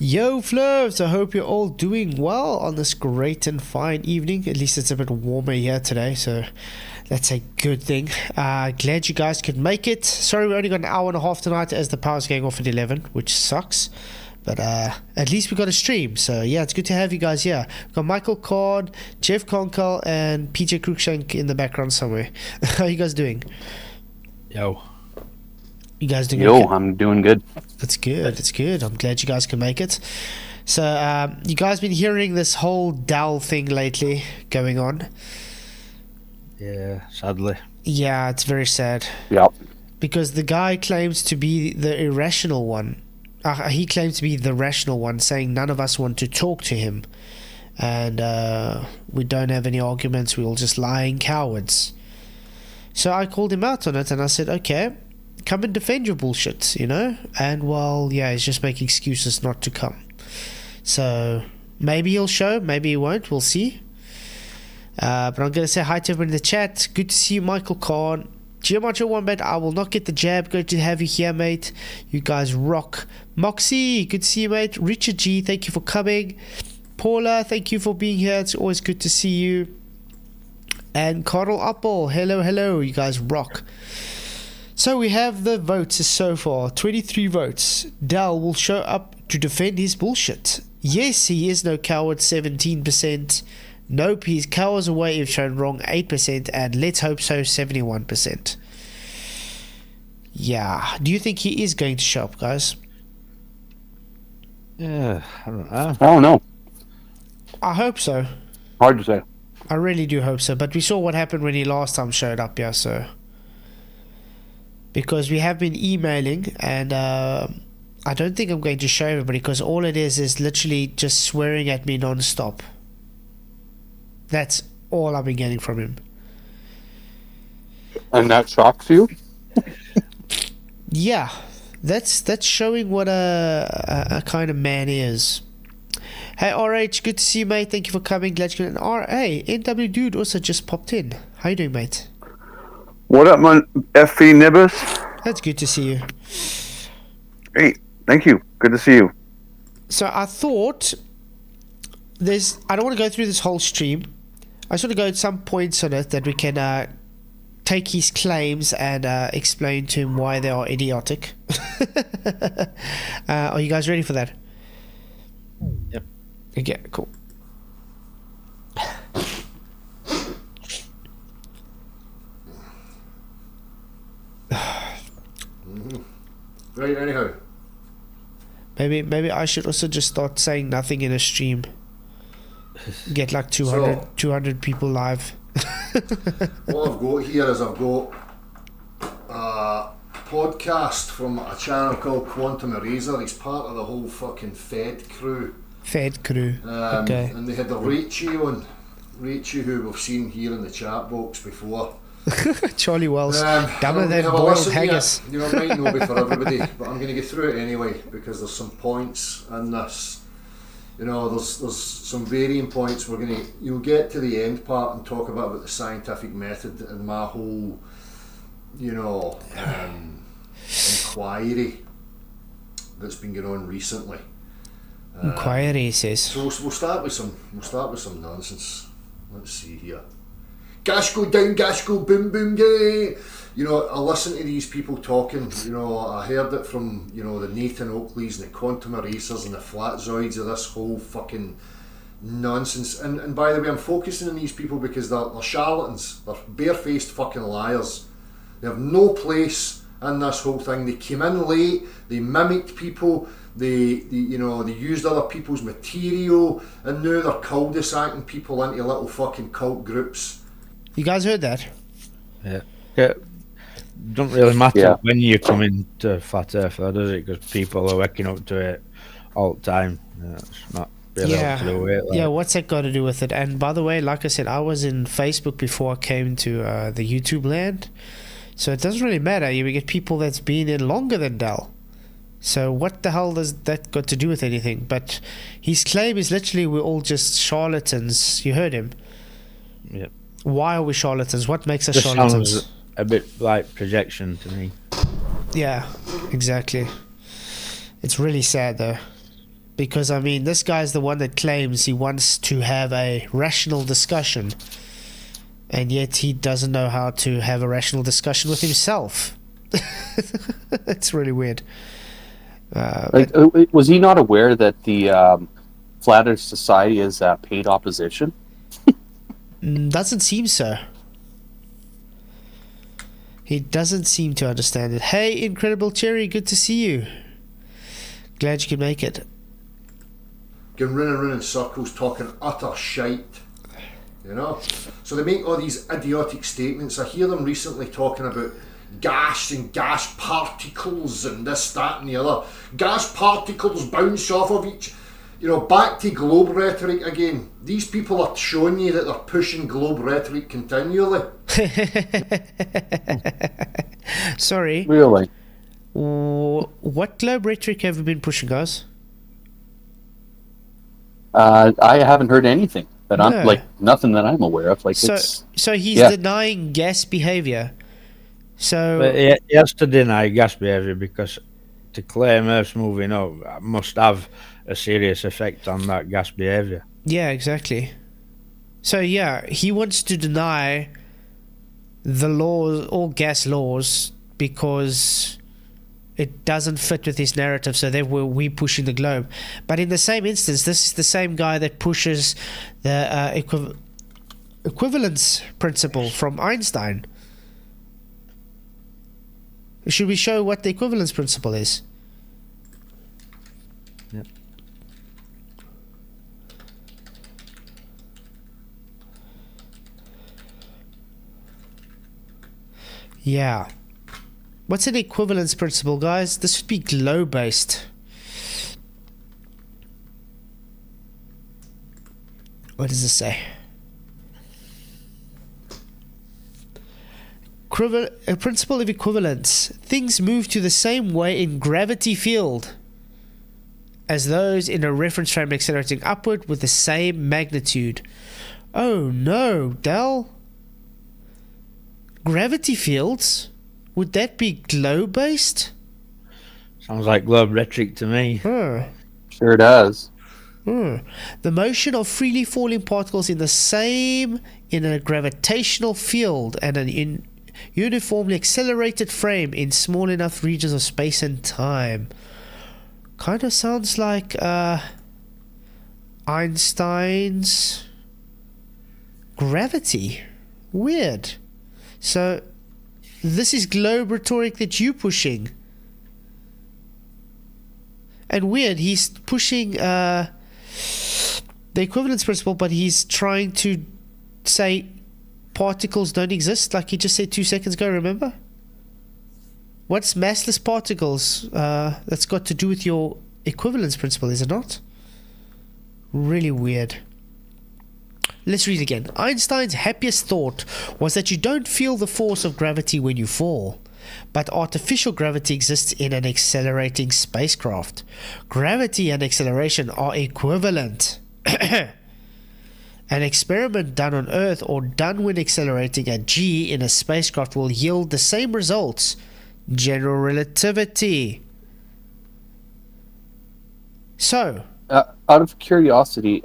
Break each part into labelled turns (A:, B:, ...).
A: Yo, Flurves! I hope you're all doing well on this great and fine evening. At least it's a bit warmer here today, so that's a good thing. Glad you guys could make it. Sorry we only got an hour and a half tonight as the power's going off at 11, which sucks. But at least we got a stream, so yeah, it's good to have you guys here. We've got Michael Card, Jeff Conkle, and PJ Cruikshank in the background somewhere. How are you guys doing?
B: Yo.
A: You guys doing
C: Yo,
A: okay?
C: I'm doing good.
A: That's good. It's good. I'm glad you guys can make it. So, you guys been hearing this whole Dell thing lately going on?
B: Yeah, sadly.
A: Yeah, it's very sad.
C: Yep.
A: Because the guy claims to be the irrational one. He claims to be the rational one, saying none of us want to talk to him. And we don't have any arguments. We're all just lying cowards. So I called him out on it and I said, okay, come and defend your bullshit, you know? And well, yeah, he's just making excuses not to come. So maybe he'll show, maybe he won't, we'll see. But I'm going to say hi to everyone in the chat. Good to see you, Michael Khan. Geomacho Wombat, I will not get the jab. Good to have you here, mate. You guys rock. Moxie, good to see you, mate. Richard G, thank you for coming. Paula, thank you for being here. It's always good to see you. And Carl Apple, hello. You guys rock. So we have the votes so far. 23 votes. Dell will show up to defend his bullshit. Yes, he is no coward, 17%. Nope, he's cowards away if shown wrong, 8%. And let's hope so, 71%. Yeah. Do you think he is going to show up, guys?
B: Yeah, I don't know.
C: I don't know.
A: I hope so.
C: Hard to say.
A: I really do hope so. But we saw what happened when he last time showed up, yeah, so... Because we have been emailing, and I don't think I'm going to show everybody, because all it is literally just swearing at me non-stop. That's all I've been getting from him.
C: And that shocks you?
A: Yeah, that's showing what a kind of man is. Hey RH, good to see you, mate. Thank you for coming. Glad you can. Hey, NW Dude also just popped in. How you doing, mate?
C: What up, man? FE Nibbus?
A: That's good to see you.
C: Hey, thank you. Good to see you.
A: So I thought I don't want to go through this whole stream. I just want to go at some points on it that we can take his claims and explain to him why they are idiotic. Are you guys ready for that?
B: Yep.
A: Okay, cool.
D: Right, anyhow.
A: Maybe I should also just start saying nothing in a stream. Get like 200 people live.
D: What I've got here is I've got a podcast from a channel called Quantum Eraser. He's part of the whole fucking Fed crew.
A: Fed crew. Okay.
D: And they had the Rachie on. Rachie, who we've seen here in the chat box before.
A: Charlie Wells. Dumber
D: I'm
A: than
D: gonna have a
A: boiled
D: listen to
A: haggis.
D: it. You know, it might not be for everybody, but I'm going to get through it anyway because there's some points in this. You know, there's some varying points. You'll get to the end part and talk about the scientific method and my whole, you know, inquiry that's been going on recently.
A: Inquiry, he says.
D: So we'll start with some nonsense. Let's see here. Gash go down, gash go boom boom gay. You know, I listen to these people talking. You know, I heard it from, you know, the Nathan Oakleys and the Quantum Erasers and the Flatzoids of this whole fucking nonsense. And by the way, I'm focusing on these people because they're charlatans. They're barefaced fucking liars. They have no place in this whole thing. They came in late. They mimicked people. They used other people's material, and now they're cul-de-sacking people into little fucking cult groups.
A: You guys heard that?
B: Yeah. Don't really matter when you come into Flat Earth, though, does it? Because people are waking up to it all the time. It's not really up to do it. Like.
A: Yeah, what's that got to do with it? And by the way, like I said, I was in Facebook before I came to the YouTube land. So it doesn't really matter. You get people that's been in longer than Dell. So what the hell does that got to do with anything? But his claim is literally we're all just charlatans. You heard him.
B: Yep.
A: Why are we charlatans? What makes us
B: This
A: charlatans?
B: sounds a bit like projection to me.
A: Yeah, exactly. It's really sad though. Because, I mean, this guy's the one that claims he wants to have a rational discussion, and yet he doesn't know how to have a rational discussion with himself. It's really weird.
E: Was he not aware that the Flat Earth Society is paid opposition?
A: Doesn't seem so. He doesn't seem to understand it. Hey, Incredible Cherry, good to see you. Glad you could make it.
D: Going round and round in circles talking utter shite. You know? So they make all these idiotic statements. I hear them recently talking about gas and gas particles and this, that and the other. Gas particles bounce off of each... You know, back to globe rhetoric again. These people are showing you that they're pushing globe rhetoric continually.
A: Sorry.
E: Really?
A: What globe rhetoric have you been pushing, guys?
E: I haven't heard anything. Nothing that I'm aware of.
A: So he's denying gas behavior. So
B: But he has to deny gas behavior because to claim Earth's moving up must have a serious effect on that gas behavior.
A: yeah, exactly. So yeah, he wants to deny the laws, all gas laws, because it doesn't fit with his narrative. So therefore, we pushing the globe. But in the same instance, this is the same guy that pushes the equivalence principle from Einstein. Should we show what the equivalence principle is?
B: Yep.
A: Yeah. What's an equivalence principle, guys? This would be globe-based. What does this say? A principle of equivalence. Things move to the same way in gravity field as those in a reference frame accelerating upward with the same magnitude. Oh no, Del. Gravity fields? Would that be globe-based?
B: Sounds like globe rhetoric to me.
A: Huh.
E: Sure does.
A: The motion of freely falling particles in a gravitational field and an uniformly accelerated frame in small enough regions of space and time. Kind of sounds like Einstein's gravity. Weird. So this is globe rhetoric that you're pushing. And weird, he's pushing the equivalence principle, but he's trying to say particles don't exist, like he just said 2 seconds ago, remember? What's massless particles? That's got to do with your equivalence principle, is it not? Really weird. Let's read again. Einstein's happiest thought was that you don't feel the force of gravity when you fall, but artificial gravity exists in an accelerating spacecraft. Gravity and acceleration are equivalent. An experiment done on Earth or done when accelerating at g in a spacecraft will yield the same results. General relativity. So,
E: out of curiosity,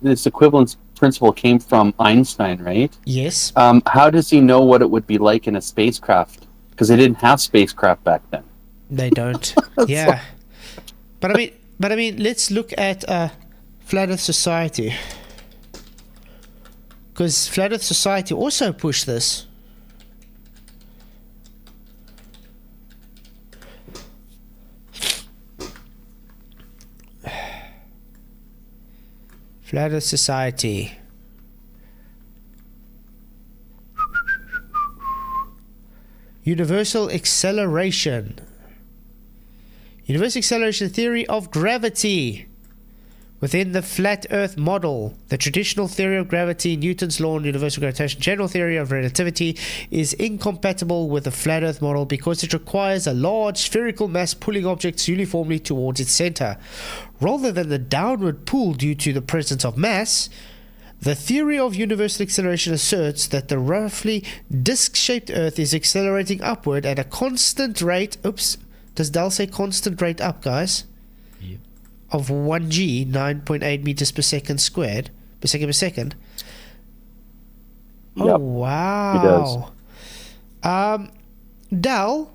E: this equivalence principle came from Einstein, right?
A: yes.
E: How does he know what it would be like in a spacecraft? Because they didn't have spacecraft back then.
A: They don't. Yeah. But I mean, let's look at Flat Earth Society. Because Flat Earth Society also pushed this. Flat Earth Society. Universal acceleration. Universal acceleration theory of gravity. Within the flat Earth model, the traditional theory of gravity, Newton's law and universal gravitation, general theory of relativity, is incompatible with the flat Earth model because it requires a large spherical mass pulling objects uniformly towards its center. Rather than the downward pull due to the presence of mass, the theory of universal acceleration asserts that the roughly disc-shaped Earth is accelerating upward at a constant rate. Oops, does Dal say constant rate up, guys?
B: Yep.
A: of 1 g, 9.8 meters per second squared, per second. Oh,
E: Yep,
A: wow. Dal,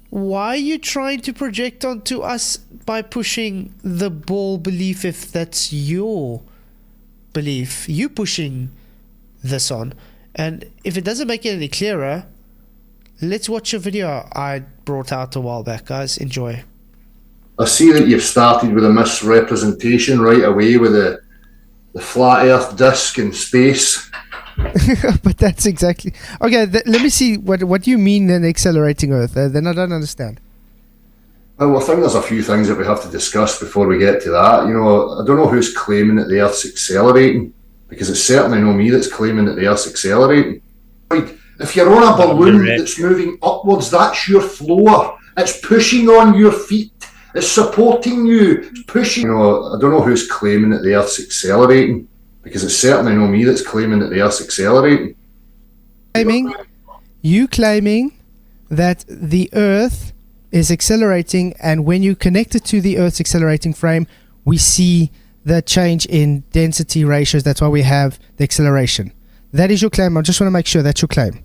A: why are you trying to project onto us by pushing the ball belief if that's your belief? You pushing this on. And if it doesn't make it any clearer, let's watch a video I brought out a while back, guys. Enjoy.
D: I see that you've started with a misrepresentation right away with the flat earth disc in space.
A: But that's exactly... Okay, let me see what do you mean an accelerating Earth? Then I don't understand.
D: Well, I think there's a few things that we have to discuss before we get to that. You know, I don't know who's claiming that the Earth's accelerating, because it's certainly not me that's claiming that the Earth's accelerating. Right, if you're on a balloon that's moving upwards, that's your floor. It's pushing on your feet. It's supporting you. It's pushing. You know, I don't know who's claiming that the Earth's accelerating, because it's certainly not me that's claiming that the Earth's accelerating.
A: You claiming that the Earth is accelerating, and when you connect it to the Earth's accelerating frame, we see the change in density ratios. That's why we have the acceleration. That is your claim. I just want to make sure that's your claim.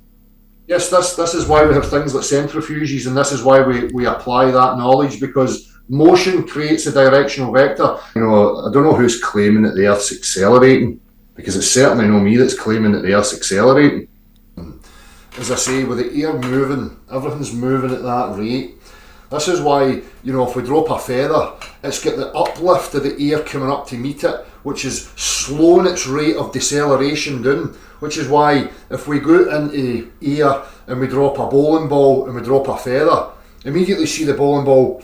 D: Yes, this is why we have things like centrifuges, and this is why we apply that knowledge, because motion creates a directional vector. You know, I don't know who's claiming that the Earth's accelerating, because it's certainly not me that's claiming that the Earth's accelerating. As I say, with the air moving, everything's moving at that rate. This is why, you know, if we drop a feather, it's got the uplift of the air coming up to meet it, which is slowing its rate of deceleration down. Which is why if we go into air and we drop a bowling ball and we drop a feather, immediately see the bowling ball,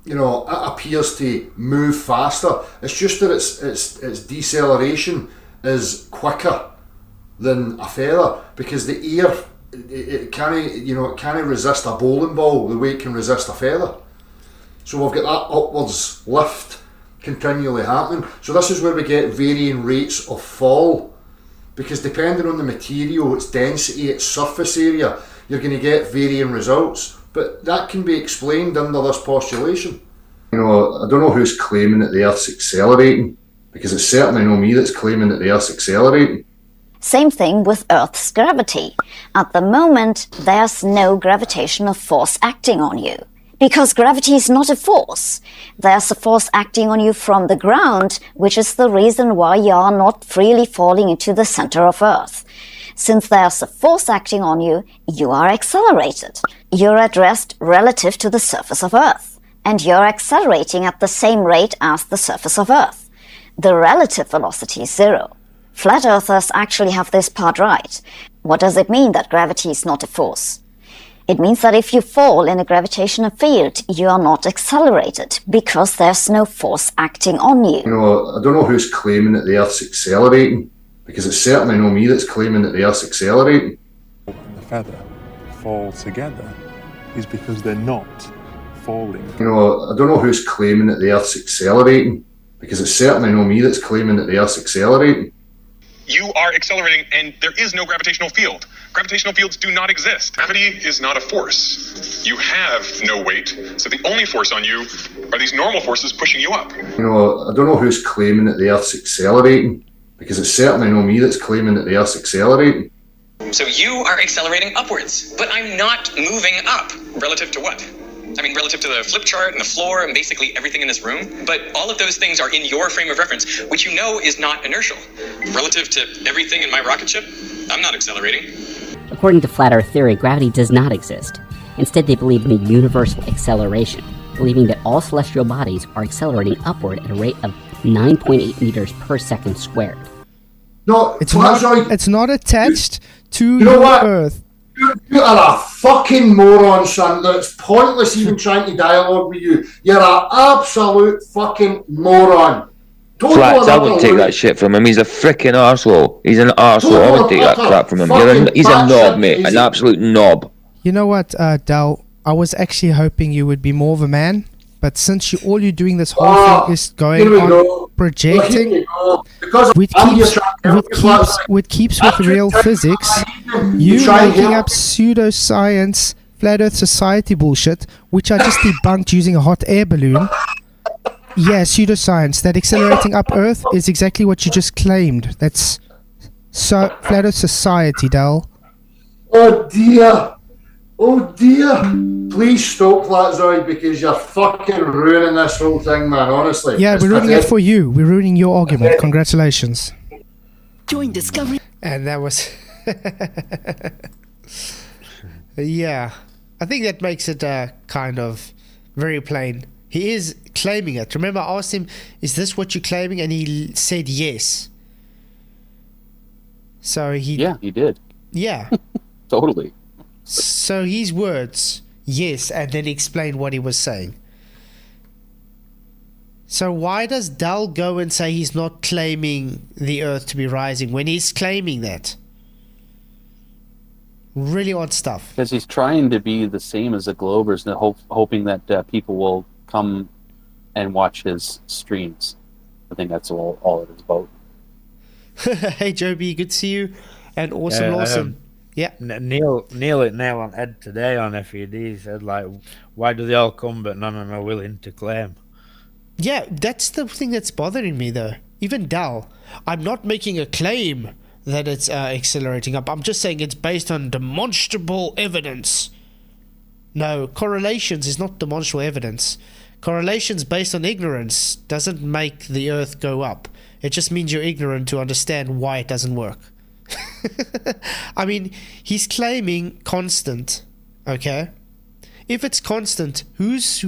D: you know, it appears to move faster. It's just that its deceleration is quicker than a feather, because the air it can't resist a bowling ball the way it can resist a feather. So we've got that upwards lift continually happening. So this is where we get varying rates of fall, because depending on the material, its density, its surface area, you're going to get varying results. But that can be explained under this postulation. You know, I don't know who's claiming that the Earth's accelerating, because it's certainly not me that's claiming that the Earth's accelerating.
F: Same thing with Earth's gravity. At the moment, there's no gravitational force acting on you, because gravity is not a force. There's a force acting on you from the ground, which is the reason why you are not freely falling into the center of Earth. Since there's a force acting on you, you are accelerated. You're at rest relative to the surface of Earth, and you're accelerating at the same rate as the surface of Earth. The relative velocity is zero. Flat earthers actually have this part right. What does it mean that gravity is not a force? It means that if you fall in a gravitational field, you are not accelerated, because there's no force acting on you.
D: You know, I don't know who's claiming that the Earth's accelerating, because it's certainly not me that's claiming that the Earth's accelerating.
G: And the feather fall together is because they're not falling.
D: You know, I don't know who's claiming that the Earth's accelerating, because it's certainly not me that's claiming that the Earth's accelerating.
H: You are accelerating, and there is no gravitational field. Gravitational fields do not exist. Gravity is not a force. You have no weight, so the only force on you are these normal forces pushing you up.
D: You know, I don't know who's claiming that the Earth's accelerating, because it's certainly not me that's claiming that the Earth's accelerating.
I: So you are accelerating upwards, but I'm not moving up. Relative to what? I mean, relative to the flip chart and the floor and basically everything in this room. But all of those things are in your frame of reference, which you know is not inertial. Relative to everything in my rocket ship, I'm not accelerating.
J: According to Flat Earth theory, gravity does not exist. Instead, they believe in a universal acceleration, believing that all celestial bodies are accelerating upward at a rate of 9.8 meters per second squared.
D: No,
A: it's not attached to
D: the
A: Earth.
D: You are a fucking moron, son. It's pointless even trying to dialogue with you. You're an absolute fucking moron.
K: Flats, I wouldn't take that shit from him. He's a freaking arsehole. He's an arsehole. I wouldn't take that crap from him. He's a knob, mate. An absolute knob.
A: You know what, Dal? I was actually hoping you would be more of a man, but since all you're doing this whole thing is going on projecting, which keeps with real physics, you making up pseudoscience, flat Earth society bullshit, which I just debunked using a hot air balloon. Yeah, pseudoscience. That accelerating up Earth is exactly what you just claimed. That's flat Earth society, Dal.
D: Oh dear! Oh dear! Please stop, Flatzoid, because you're fucking ruining this whole thing, man. Honestly.
A: Yeah, we're ruining it for you. We're ruining your argument. Congratulations.
L: Join Discovery.
A: And that was... yeah. I think that makes it kind of very plain. He is claiming it. Remember, I asked him, is this what you're claiming? And he said yes. So he...
E: Yeah, he did.
A: Yeah.
E: Totally.
A: So his words, yes, and then explain what he was saying. So why does Dal go and say he's not claiming the Earth to be rising when he's claiming that? Really odd stuff.
E: Because he's trying to be the same as the Globers and hoping that people will come and watch his streams. I think that's all it is about.
A: Hey Joby, good to see you. And Awesome Lawson. Yeah.
B: Neil hit nail on head today on FED. He said, like, why do they all come but none of them are willing to claim?
A: Yeah, that's the thing that's bothering me though. Even Dal, I'm not making a claim that it's accelerating up. I'm just saying it's based on demonstrable evidence. No, correlations is not demonstrable evidence. Correlations based on ignorance doesn't make the Earth go up. It just means you're ignorant to understand why it doesn't work. I mean, he's claiming constant, okay? If it's constant, who's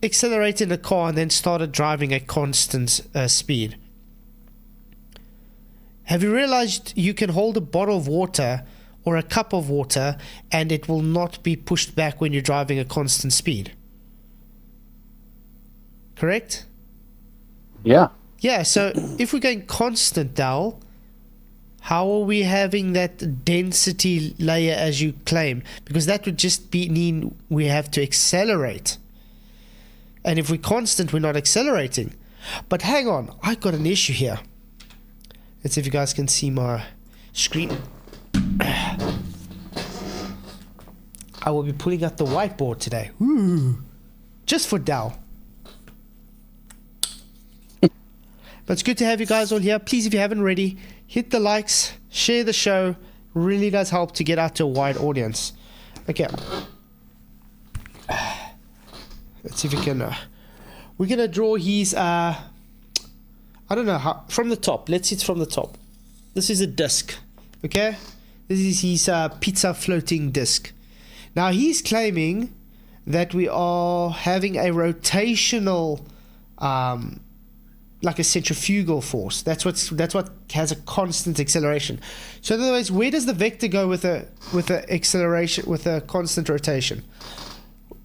A: accelerated a car and then started driving at constant speed? Have you realized you can hold a bottle of water or a cup of water and it will not be pushed back when you're driving at constant speed? Correct?
E: Yeah.
A: Yeah, so if we're going constant, Dal, how are we having that density layer as you claim? Because that would just mean we have to accelerate. And if we're constant, we're not accelerating. But hang on, I got an issue here. Let's see if you guys can see my screen. I will be pulling out the whiteboard today. Ooh, just for Dal. But it's good to have you guys all here. Please, if you haven't already, hit the likes, share the show. Really does help to get out to a wide audience. Okay. Let's see if we can... we're going to draw his... I don't know how... From the top. Let's see it from the top. This is a disc. Okay? This is his pizza floating disc. Now, he's claiming that we are having a rotational... like a centrifugal force. That's what has a constant acceleration. So in other words, where does the vector go with a acceleration, with a constant rotation?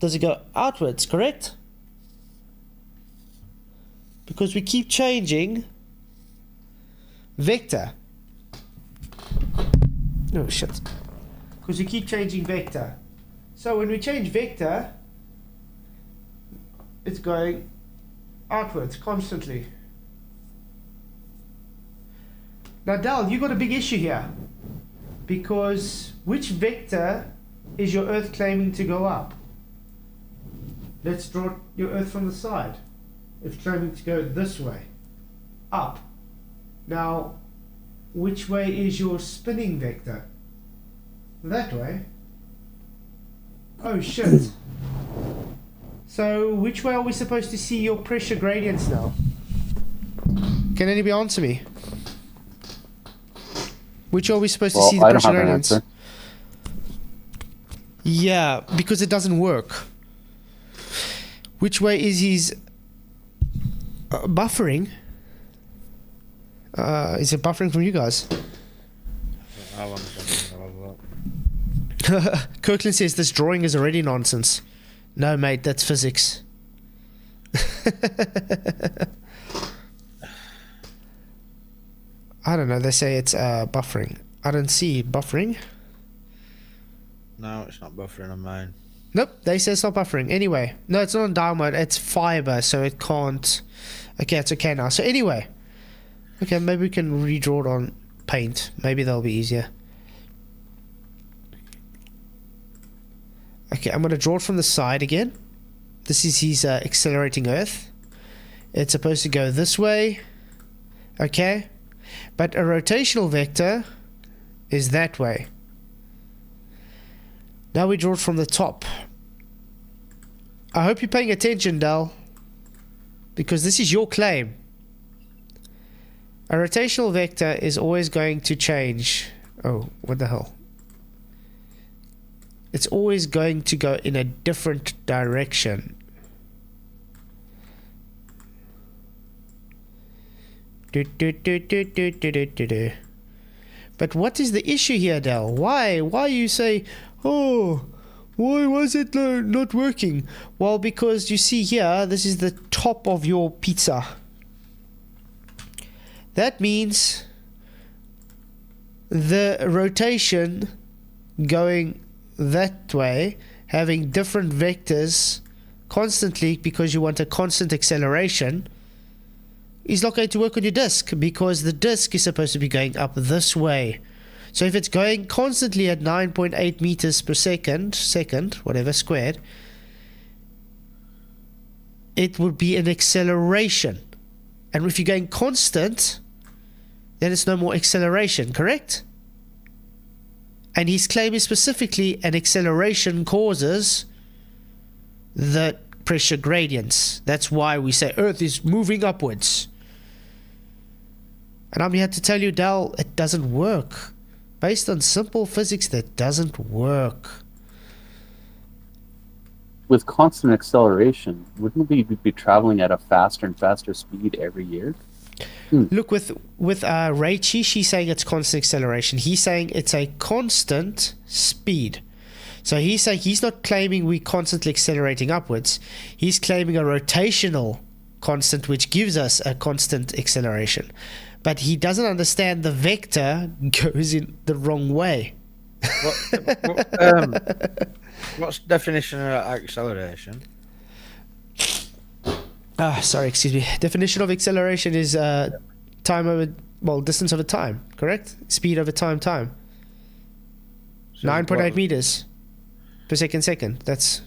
A: Does it go outwards, correct? Because we keep changing vector. Oh shit. Because we keep changing vector. So when we change vector, it's going outwards constantly. Now, Dal, you got a big issue here, because which vector is your Earth claiming to go up? Let's draw your Earth from the side. It's claiming to go this way, up. Now, which way is your spinning vector? That way. Oh shit. So, which way are we supposed to see your pressure gradients now? Can anybody answer me? Which are we supposed to see the pressure gradients? Yeah, because it doesn't work. Which way is his buffering? Is it buffering from you guys? Kirkland says this drawing is already nonsense. No, mate, that's physics. I don't know, they say it's buffering. I don't see buffering.
B: No, it's not buffering on mine.
A: Nope, they say it's not buffering. Anyway, no, it's not on dial mode, it's fiber, so it can't... Okay, it's okay now. So anyway, okay, maybe we can redraw it on paint. Maybe that'll be easier. Okay, I'm going to draw it from the side again. This is his accelerating Earth. It's supposed to go this way. Okay? But a rotational vector is that way. Now we draw it from the top. I hope you're paying attention, Dal, because this is your claim. A rotational vector is always going to change. Oh, what the hell? It's always going to go in a different direction. But what is the issue here, Dal? Why you say, oh, why was it not working? Well, because you see here, this is the top of your pizza. That means the rotation going that way, having different vectors constantly because you want a constant acceleration, is not going to work on your disk, because the disk is supposed to be going up this way. So if it's going constantly at 9.8 meters per second, whatever, squared, it would be an acceleration. And if you're going constant, then it's no more acceleration, correct? And his claim is specifically an acceleration causes the pressure gradients. That's why we say Earth is moving upwards. And I'm here to tell you, Dal, it doesn't work. Based on simple physics, that doesn't work.
E: With constant acceleration, wouldn't we be traveling at a faster and faster speed every year?
A: Look, with Raichi, she's saying it's constant acceleration. He's saying it's a constant speed. So he's saying he's not claiming we're constantly accelerating upwards. He's claiming a rotational constant, which gives us a constant acceleration. But he doesn't understand the vector goes in the wrong way.
B: What's the definition of acceleration?
A: Sorry, excuse me. Definition of acceleration is time over, distance over time, correct? Speed over time. So 9.8 meters per second. That's,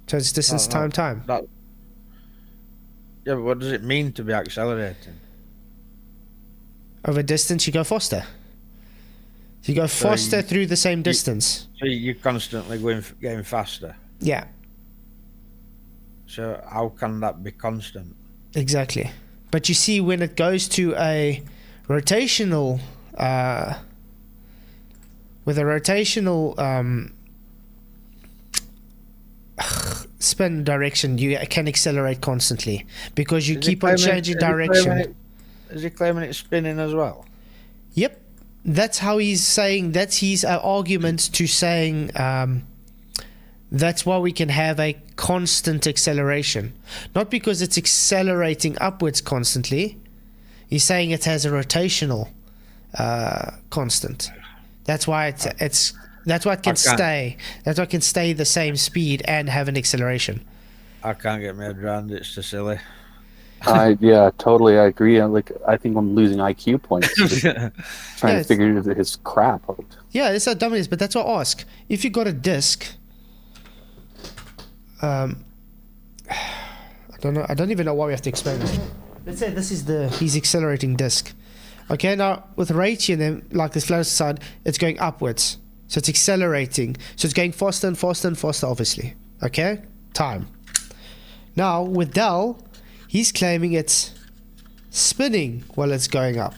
A: so it's distance time.
B: Yeah, but what does it mean to be accelerating?
A: Over distance, you go faster. You go faster through the same distance.
B: So you're constantly getting faster.
A: Yeah.
B: So how can that be constant?
A: Exactly. But you see, when it goes to a rotational, with a rotational spin direction, you can accelerate constantly because you keep on changing direction.
B: Is he claiming it's spinning as well?
A: Yep. That's how he's saying, that's his argument to saying that's why we can have a constant acceleration. Not because it's accelerating upwards constantly. He's saying it has a rotational constant. That's why that's why it can stay. That's why it can stay the same speed and have an acceleration.
B: I can't get my head around it. It's too silly.
E: Yeah, totally. I agree. I think I'm losing IQ points trying to figure his crap out.
A: Yeah, it's how dumb it is. But that's what I ask. If you got a disc, I don't know. I don't even know why we have to explain it. Let's say this is his accelerating disc. Okay, now with Raichi and then like this Flatzoid side, it's going upwards. So it's accelerating. So it's going faster and faster and faster, obviously. Okay? Time. Now, with Dal, he's claiming it's spinning while it's going up.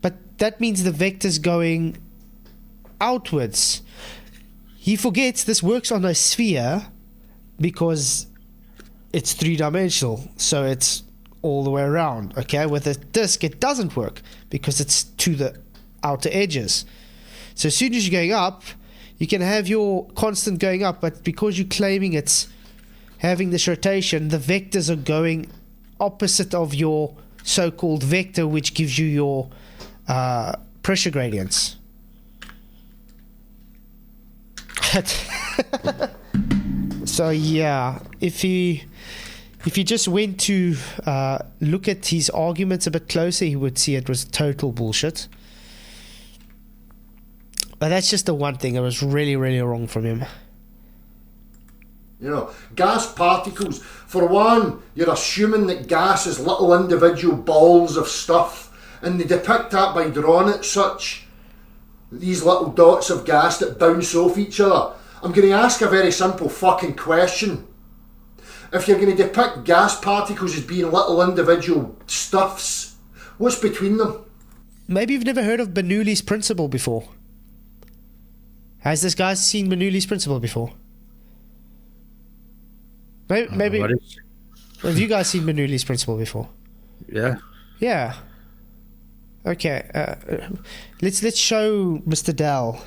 A: But that means the vector's going outwards. He forgets this works on a sphere because it's three-dimensional. So it's all the way around. Okay? With a disc, it doesn't work because it's to the outer edges. So as soon as you're going up, you can have your constant going up, but because you're claiming it's having this rotation, the vectors are going opposite of your so-called vector, which gives you your pressure gradients. So yeah, if you just went to look at his arguments a bit closer, he would see it was total bullshit. But that's just the one thing that was really, really wrong from him.
D: You know, gas particles. For one, you're assuming that gas is little individual balls of stuff, and they depict that by drawing it such. These little dots of gas that bounce off each other. I'm going to ask a very simple fucking question. If you're going to depict gas particles as being little individual stuffs, what's between them?
A: Maybe you've never heard of Bernoulli's principle before. Has this guy seen Bernoulli's principle before? Maybe. Have you guys seen Bernoulli's principle before?
B: Yeah.
A: Yeah. Okay. Let's show Mr. Dell.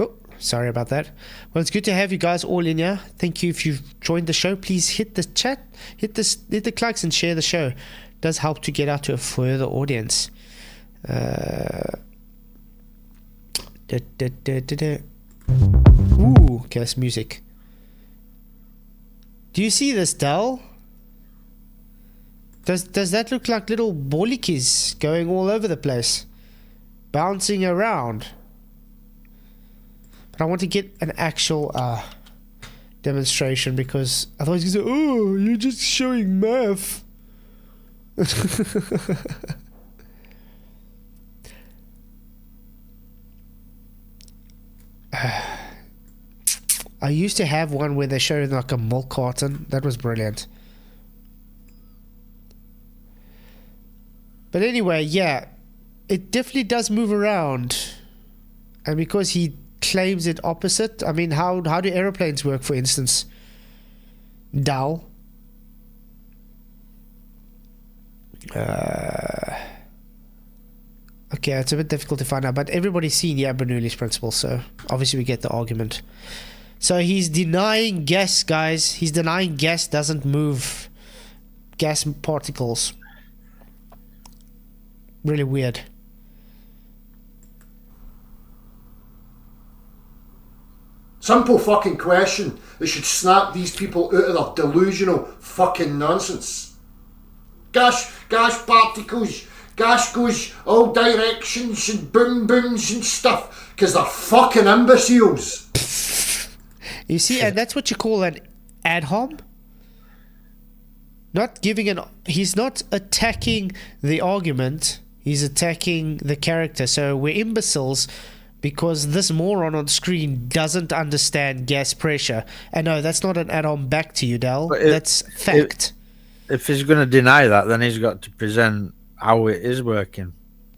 A: Oh, sorry about that. Well, it's good to have you guys all in here. Thank you if you've joined the show. Please hit the chat, hit the clicks, and share the show. It does help to get out to a further audience. Ooh, okay, that's music. Do you see this, Dell? Does that look like little bollocks going all over the place? Bouncing around? But I want to get an actual demonstration, because otherwise you say, oh, you're just showing math. I used to have one where they showed like a milk carton. That was brilliant. But anyway, yeah, it definitely does move around. And because he claims it opposite, I mean, how do aeroplanes work, for instance? Dal. Okay, it's a bit difficult to find out, but everybody's seen Bernoulli's principle, so obviously we get the argument. So he's denying gas, guys. He's denying gas doesn't move gas particles. Really weird.
D: Simple fucking question that should snap these people out of their delusional fucking nonsense. Gas particles, gas goes all directions and boom booms and stuff, because they're fucking imbeciles.
A: You see, and that's what you call an ad hom. Not giving he's not attacking the argument, he's attacking the character. So we're imbeciles because this moron on screen doesn't understand gas pressure. And no, that's not an add-on back to you, Dal. That's fact.
B: If he's going to deny that, then he's got to present how it is working.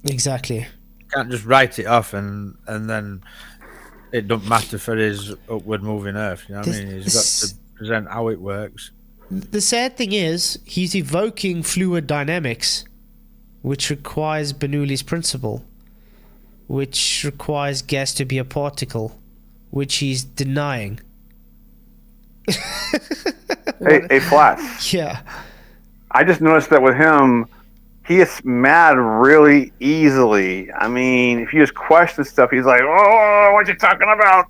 A: Exactly.
B: You can't just write it off and then it don't matter for his upward moving Earth. You know what I mean? He's got to present how it works.
A: The sad thing is, he's evoking fluid dynamics, which requires Bernoulli's principle, which requires gas to be a particle, which he's denying.
C: Hey, Flats.
A: Yeah.
C: I just noticed that with him, he gets mad really easily. I mean, if you just question stuff, he's like, "Oh, what you talking about?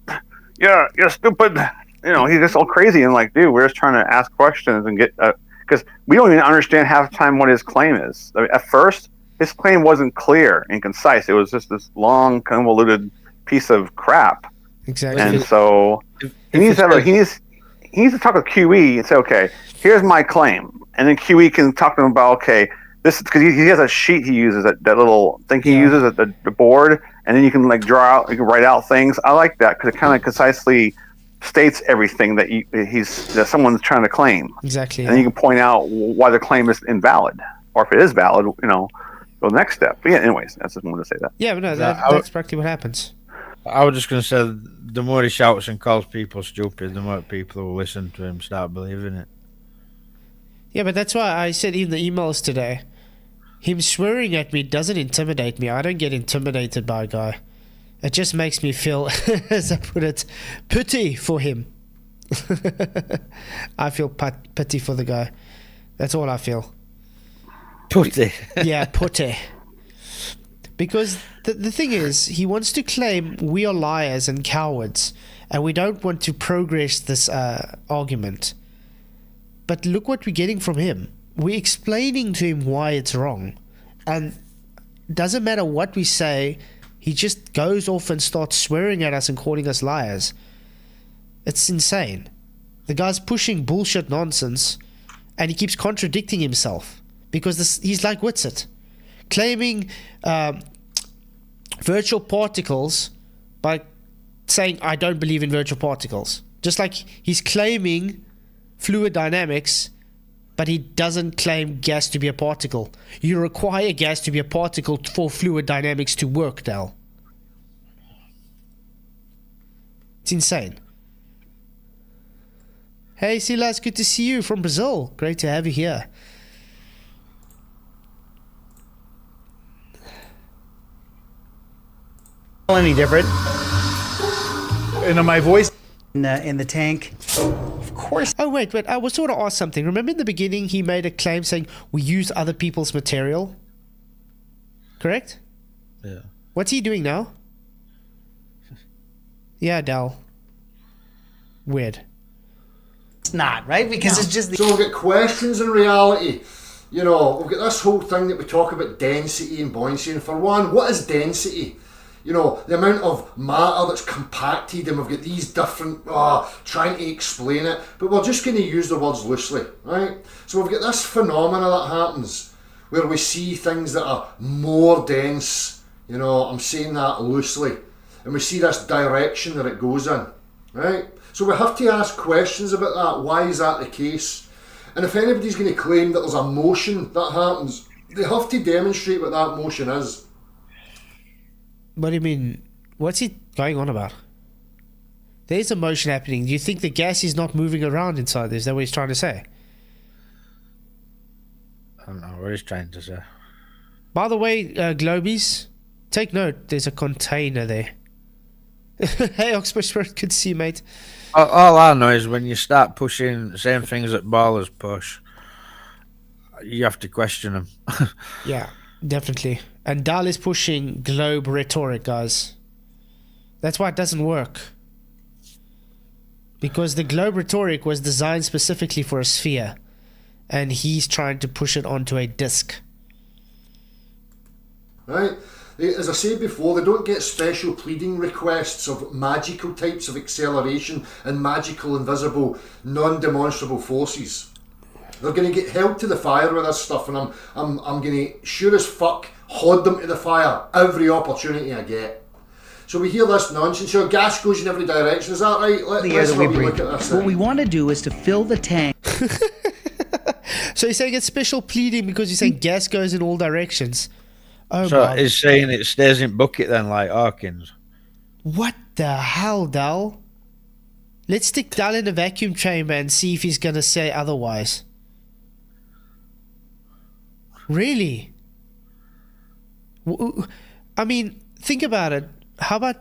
C: Yeah, you're stupid." You know, he's just all crazy and like, dude, we're just trying to ask questions and get because we don't even understand half the time what his claim is. I mean, at first, his claim wasn't clear and concise. It was just this long, convoluted piece of crap.
A: Exactly.
C: And so he needs to talk with QE and say, okay, here's my claim, and then QE can talk to him about, okay, this is because he has a sheet he uses, that little thing he uses at the board, and then you can like draw out, you can write out things. I like that because it kind of concisely states everything that that someone's trying to claim.
A: Exactly.
C: And then you can point out why the claim is invalid, or if it is valid, you know, go the next step. But yeah, anyways, I just wanted to say that.
A: Yeah, but no, that's practically what happens.
B: I was just going to say, the more he shouts and calls people stupid, the more people who listen to him start believing it.
A: Yeah, but that's why I said in the emails today, him swearing at me doesn't intimidate me. I don't get intimidated by a guy. It just makes me feel, as I put it, pity for him. I feel pity for the guy. That's all I feel.
B: Pity.
A: Yeah, pity. Because the thing is, he wants to claim we are liars and cowards, and we don't want to progress this argument. But look what we're getting from him. We're explaining to him why it's wrong. And doesn't matter what we say, he just goes off and starts swearing at us and calling us liars. It's insane. The guy's pushing bullshit nonsense, and he keeps contradicting himself. Because he's like Witsit, claiming virtual particles by saying, I don't believe in virtual particles. Just like he's claiming fluid dynamics, but he doesn't claim gas to be a particle. You require gas to be a particle for fluid dynamics to work, Dal. It's insane. Hey, Silas, good to see you from Brazil. Great to have you here.
M: Any different? My voice in the tank. Of course.
A: Oh, wait. I was sort of asked something. Remember in the beginning he made a claim saying we use other people's material? Correct?
B: Yeah.
A: What's he doing now? Yeah, Dal. Weird.
M: It's not, right? Because it's just...
D: So we've got questions in reality. You know, we've got this whole thing that we talk about density and buoyancy. And for one, what is density? You know, the amount of matter that's compacted, and we've got these different, trying to explain it, but we're just going to use the words loosely, right? So we've got this phenomena that happens, where we see things that are more dense, you know, I'm saying that loosely, and we see this direction that it goes in, right? So we have to ask questions about that. Why is that the case? And if anybody's going to claim that there's a motion that happens, they have to demonstrate what that motion is.
A: What do you mean? What's he going on about? There's a motion happening. Do you think the gas is not moving around inside there? Is that what he's trying to say?
B: I don't know what he's trying to say.
A: By the way, Globies, take note, there's a container there. Hey, Oxford Spirit, good to see you, mate.
B: All I know is when you start pushing the same things that ballers push, you have to question them.
A: Yeah, definitely. And Dal is pushing globe rhetoric, guys. That's why it doesn't work. Because the globe rhetoric was designed specifically for a sphere. And he's trying to push it onto a disc.
D: Right? As I said before, they don't get special pleading requests of magical types of acceleration and magical, invisible, non-demonstrable forces. They're going to get held to the fire with this stuff, and I'm going to sure as fuck hold them to the fire every opportunity I get. So we hear this nonsense. Your gas goes in every direction. Is that right? Let's have a look at this.
M: What we want to do is to fill the tank.
A: So you're saying it's special pleading because you're saying gas goes in all directions. Oh,
B: so
A: my.
B: he's saying it stays in bucket then, like Hawkins.
A: What the hell, Dal? Let's stick Dal in a vacuum chamber and see if he's going to say otherwise. Really? I mean, think about it. How about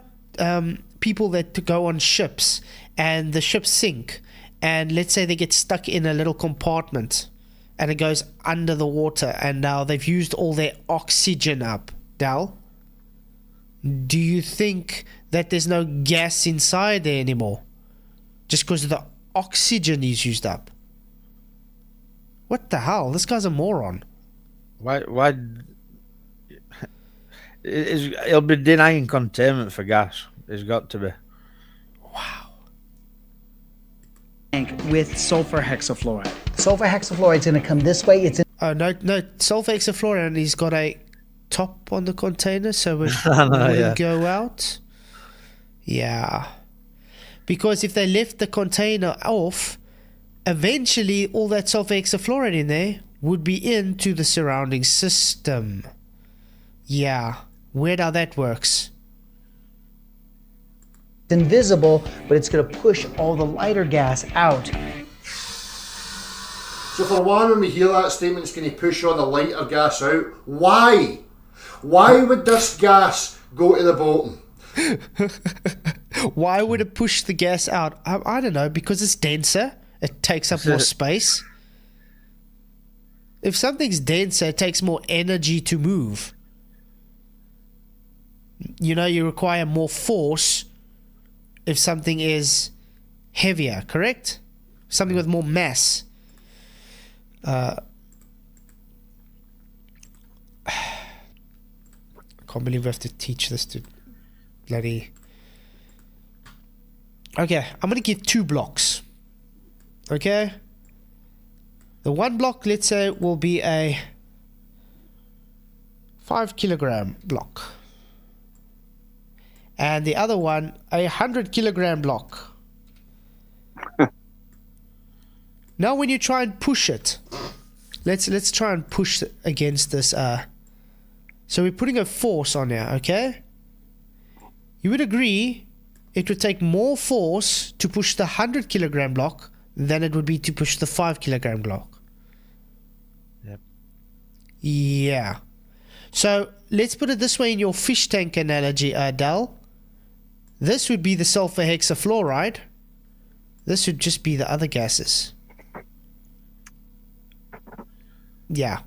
A: people that go on ships and the ships sink, and let's say they get stuck in a little compartment and it goes under the water, and now they've used all their oxygen up, Dal? Do you think that there's no gas inside there anymore? Just because the oxygen is used up? What the hell? This guy's a moron.
B: Why? He'll be denying containment for gas. There's got to be.
M: With sulfur hexafluoride. Sulfur hexafluoride's going to come this way. It's in
A: Oh, no, sulfur hexafluoride, and he's got a top on the container, so it will go out. Yeah. Because if they left the container off, eventually all that sulfur hexafluoride in there would be into the surrounding system. Yeah. Weird how that works.
M: invisible, but it's going to push all the lighter gas out.
D: So for one, when we hear that statement, it's going to push all the lighter gas out. Why? Why would this gas go to the bottom?
A: Why would it push the gas out? I don't know, because it's denser. It takes up more space. If something's denser, it takes more energy to move. you require more force if something is heavier, correct? Something with more mass. I can't believe we have to teach this to bloody... Okay, I'm going to give 2 blocks. Okay? The one block, let's say, will be a 5 kilogram block. And the other one, a 100 kilogram block. Now when you try and push it, let's try and push against this. So we're putting a force on here, okay? You would agree it would take more force to push the 100 kilogram block than it would be to push the 5 kilogram block.
B: Yep.
A: Yeah. So let's put it this way in your fish tank analogy, Dal. This would be the sulfur hexafluoride. This would just be the other gases. Yeah.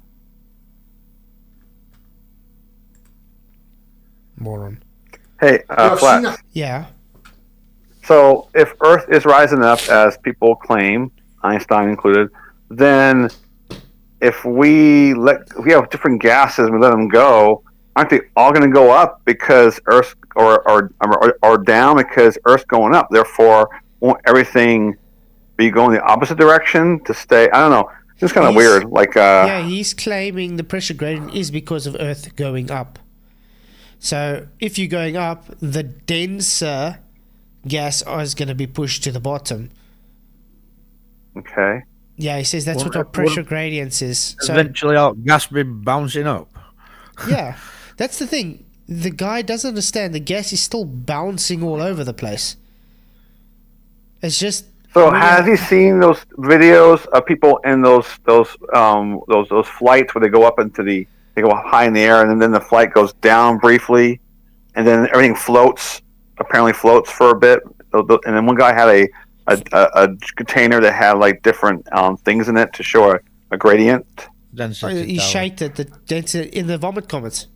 A: Moron.
C: Hey, Flat.
A: Yeah.
C: So if Earth is rising up, as people claim, Einstein included, then if we have different gases and we let them go, aren't they all going to go up because Earth or down because Earth's going up? Therefore, won't everything be going the opposite direction to stay? I don't know. It's kind of weird.
A: Yeah, he's claiming the pressure gradient is because of Earth going up. So if you're going up, the denser gas is going to be pushed to the bottom.
C: Okay.
A: Yeah, he says that's what our pressure gradients is. So
B: Eventually, all gas be bouncing up.
A: yeah, that's the thing. The guy doesn't understand. The gas is still bouncing all over the place. It's just.
C: So has he seen those videos of people in those flights where they go up into they go high in the air and then the flight goes down briefly, and then everything apparently floats for a bit, and then one guy had a container that had like different things in it to show a gradient.
A: He shaked it. The density in the vomit comments.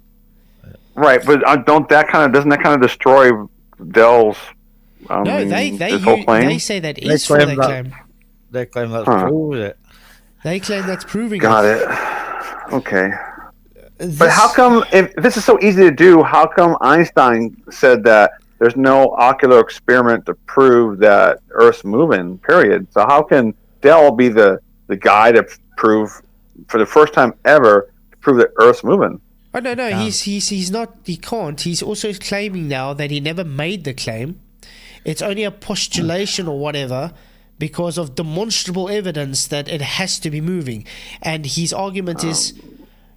C: Right, but doesn't that kind of destroy Dell's?
A: No, they say that is for their claim.
B: They claim that's proving it.
A: They claim that's proving
C: Got it. Okay. But how come, if this is so easy to do, how come Einstein said that there's no ocular experiment to prove that Earth's moving, period? So how can Dell be the guy to prove, for the first time ever, to prove that Earth's moving?
A: Oh, no, he's not, he can't. He's also claiming now that he never made the claim. It's only a postulation or whatever because of demonstrable evidence that it has to be moving. And his argument is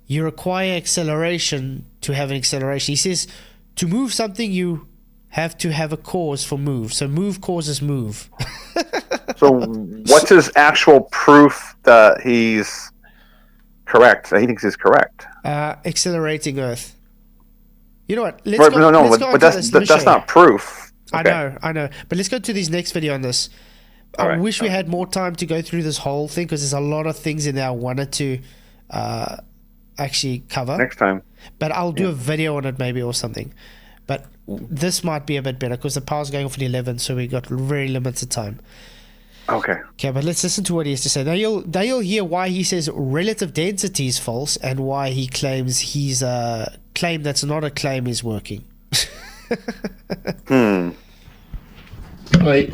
A: you require acceleration to have an acceleration. He says to move something, you have to have a cause for move. So move causes move.
C: So what's his actual proof that he's correct, that he thinks he's correct?
A: Accelerating Earth. You know what?
C: But that's not proof. Okay.
A: I know. But let's go to this next video on this. I wish we had more time to go through this whole thing because there's a lot of things in there I wanted to actually cover.
C: Next time.
A: But I'll do a video on it maybe or something. But this might be a bit better because the power's going off at 11, so we got very limited time.
C: Okay, but
A: let's listen to what he has to say. Now you'll hear why he says relative density is false and why he claims his claim that's not a claim is working.
D: Right.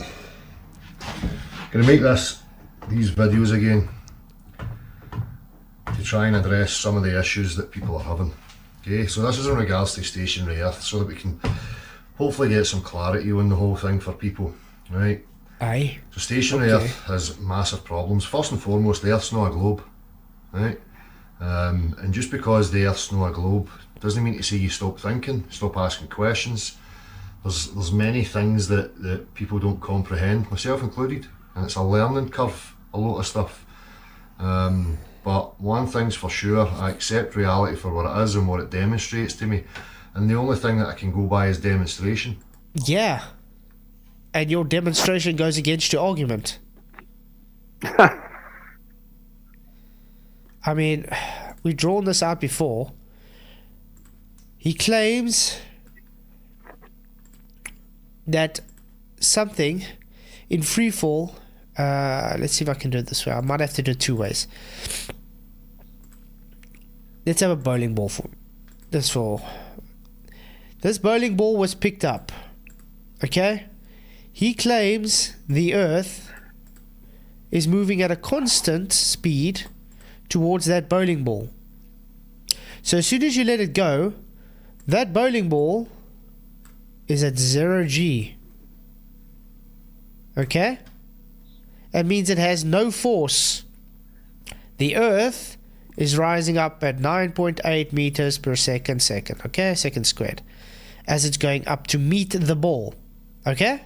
D: Gonna make these videos again to try and address some of the issues that people are having. Okay, so this is in regards to stationary Earth, so that we can hopefully get some clarity on the whole thing for people. Right.
A: Aye.
D: So stationary Earth has massive problems. First and foremost, the Earth's not a globe. Right. And just because the Earth's not a globe doesn't mean to say you stop thinking, stop asking questions. There's many things that people don't comprehend, myself included, and it's a learning curve, a lot of stuff. But one thing's for sure, I accept reality for what it is and what it demonstrates to me, and the only thing that I can go by is demonstration.
A: Yeah. And your demonstration goes against your argument. I mean, we've drawn this out before. He claims that something in free fall, let's see if I can do it this way. I might have to do it two ways. Let's have a bowling ball for this. This bowling ball was picked up. Okay? He claims the Earth is moving at a constant speed towards that bowling ball. So as soon as you let it go, that bowling ball is at 0 g. Okay? That means it has no force. The Earth is rising up at 9.8 meters per second, okay? Second squared. As it's going up to meet the ball. Okay?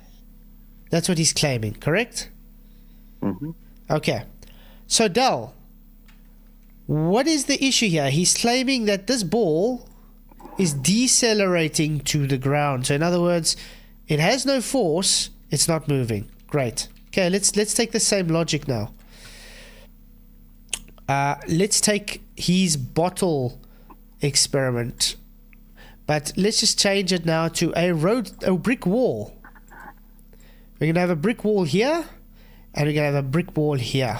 A: That's what he's claiming, correct?
C: Mm-hmm.
A: Okay. So, Dal, what is the issue here? He's claiming that this ball is decelerating to the ground. So, in other words, it has no force, it's not moving. Great. Okay, let's take the same logic now. Let's take his bottle experiment, but let's just change it now to a brick wall. We're gonna have a brick wall here, and we're gonna have a brick wall here.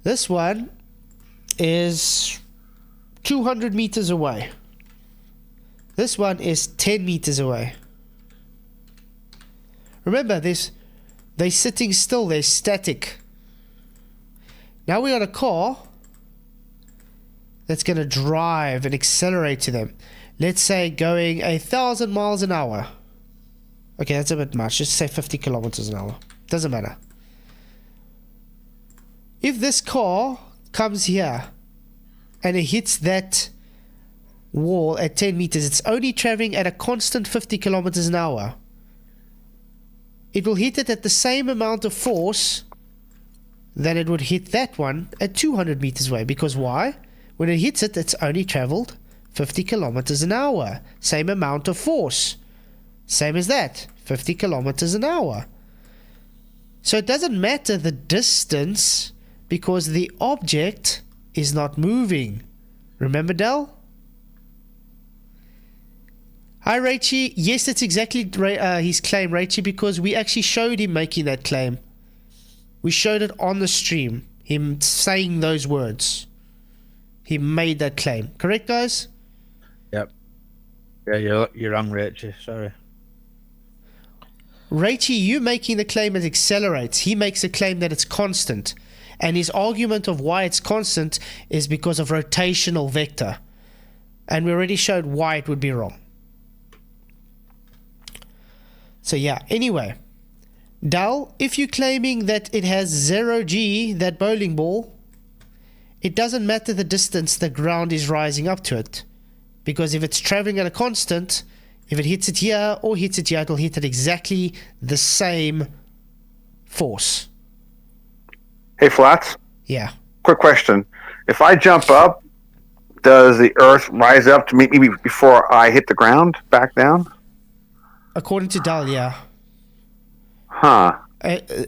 A: This one is 200 meters away. This one is 10 meters away. Remember, they're sitting still, they're static. Now we got a car that's going to drive and accelerate to them. Let's say going 1,000 miles an hour. Okay, that's a bit much. Just say 50 kilometers an hour. Doesn't matter. If this car comes here and it hits that wall at 10 meters, it's only traveling at a constant 50 kilometers an hour. It will hit it at the same amount of force that it would hit that one at 200 meters away. Because why? When it hits it, it's only traveled 50 kilometers an hour. Same amount of force. Same as that. 50 kilometers an hour. So it doesn't matter the distance because the object is not moving. Remember, Del? Hi, Raichi. Yes, that's exactly his claim, Raichi, because we actually showed him making that claim. We showed it on the stream. Him saying those words. He made that claim. Correct, guys?
B: Yep. Yeah, you're wrong, Raichi. Sorry.
A: Raichi, you making the claim it accelerates. He makes a claim that it's constant. And his argument of why it's constant is because of rotational vector. And we already showed why it would be wrong. So yeah, anyway. Dal, if you're claiming that it has 0 g, that bowling ball, it doesn't matter the distance the ground is rising up to it. Because if it's traveling at a constant, if it hits it here or hits it here, it'll hit at exactly the same force.
C: Hey, Flats?
A: Yeah.
C: Quick question. If I jump up, does the Earth rise up to meet me before I hit the ground, back down?
A: According to Dal, yeah.
C: Huh.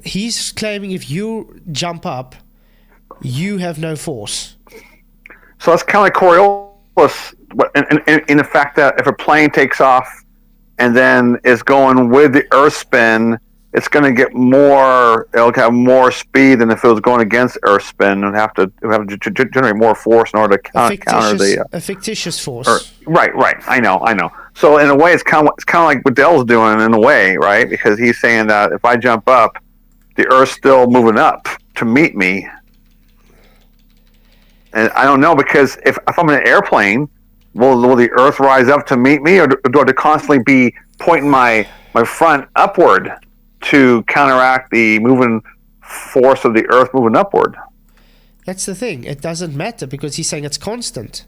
A: He's claiming if you jump up, you have no force.
C: So that's kind of like Coriolis in the fact that if a plane takes off and then is going with the Earth spin, it's going to get more. It'll have more speed than if it was going against Earth spin. It would have to generate more force in order to counter the
A: a fictitious force.
C: Right. I know. So in a way, it's kind of like what Dell's doing in a way, right? Because he's saying that if I jump up, the Earth's still moving up to meet me. And I don't know, because if I'm in an airplane, will the Earth rise up to meet me, or do I have to constantly be pointing my front upward to counteract the moving force of the Earth moving upward?
A: That's the thing. It doesn't matter because he's saying it's constant.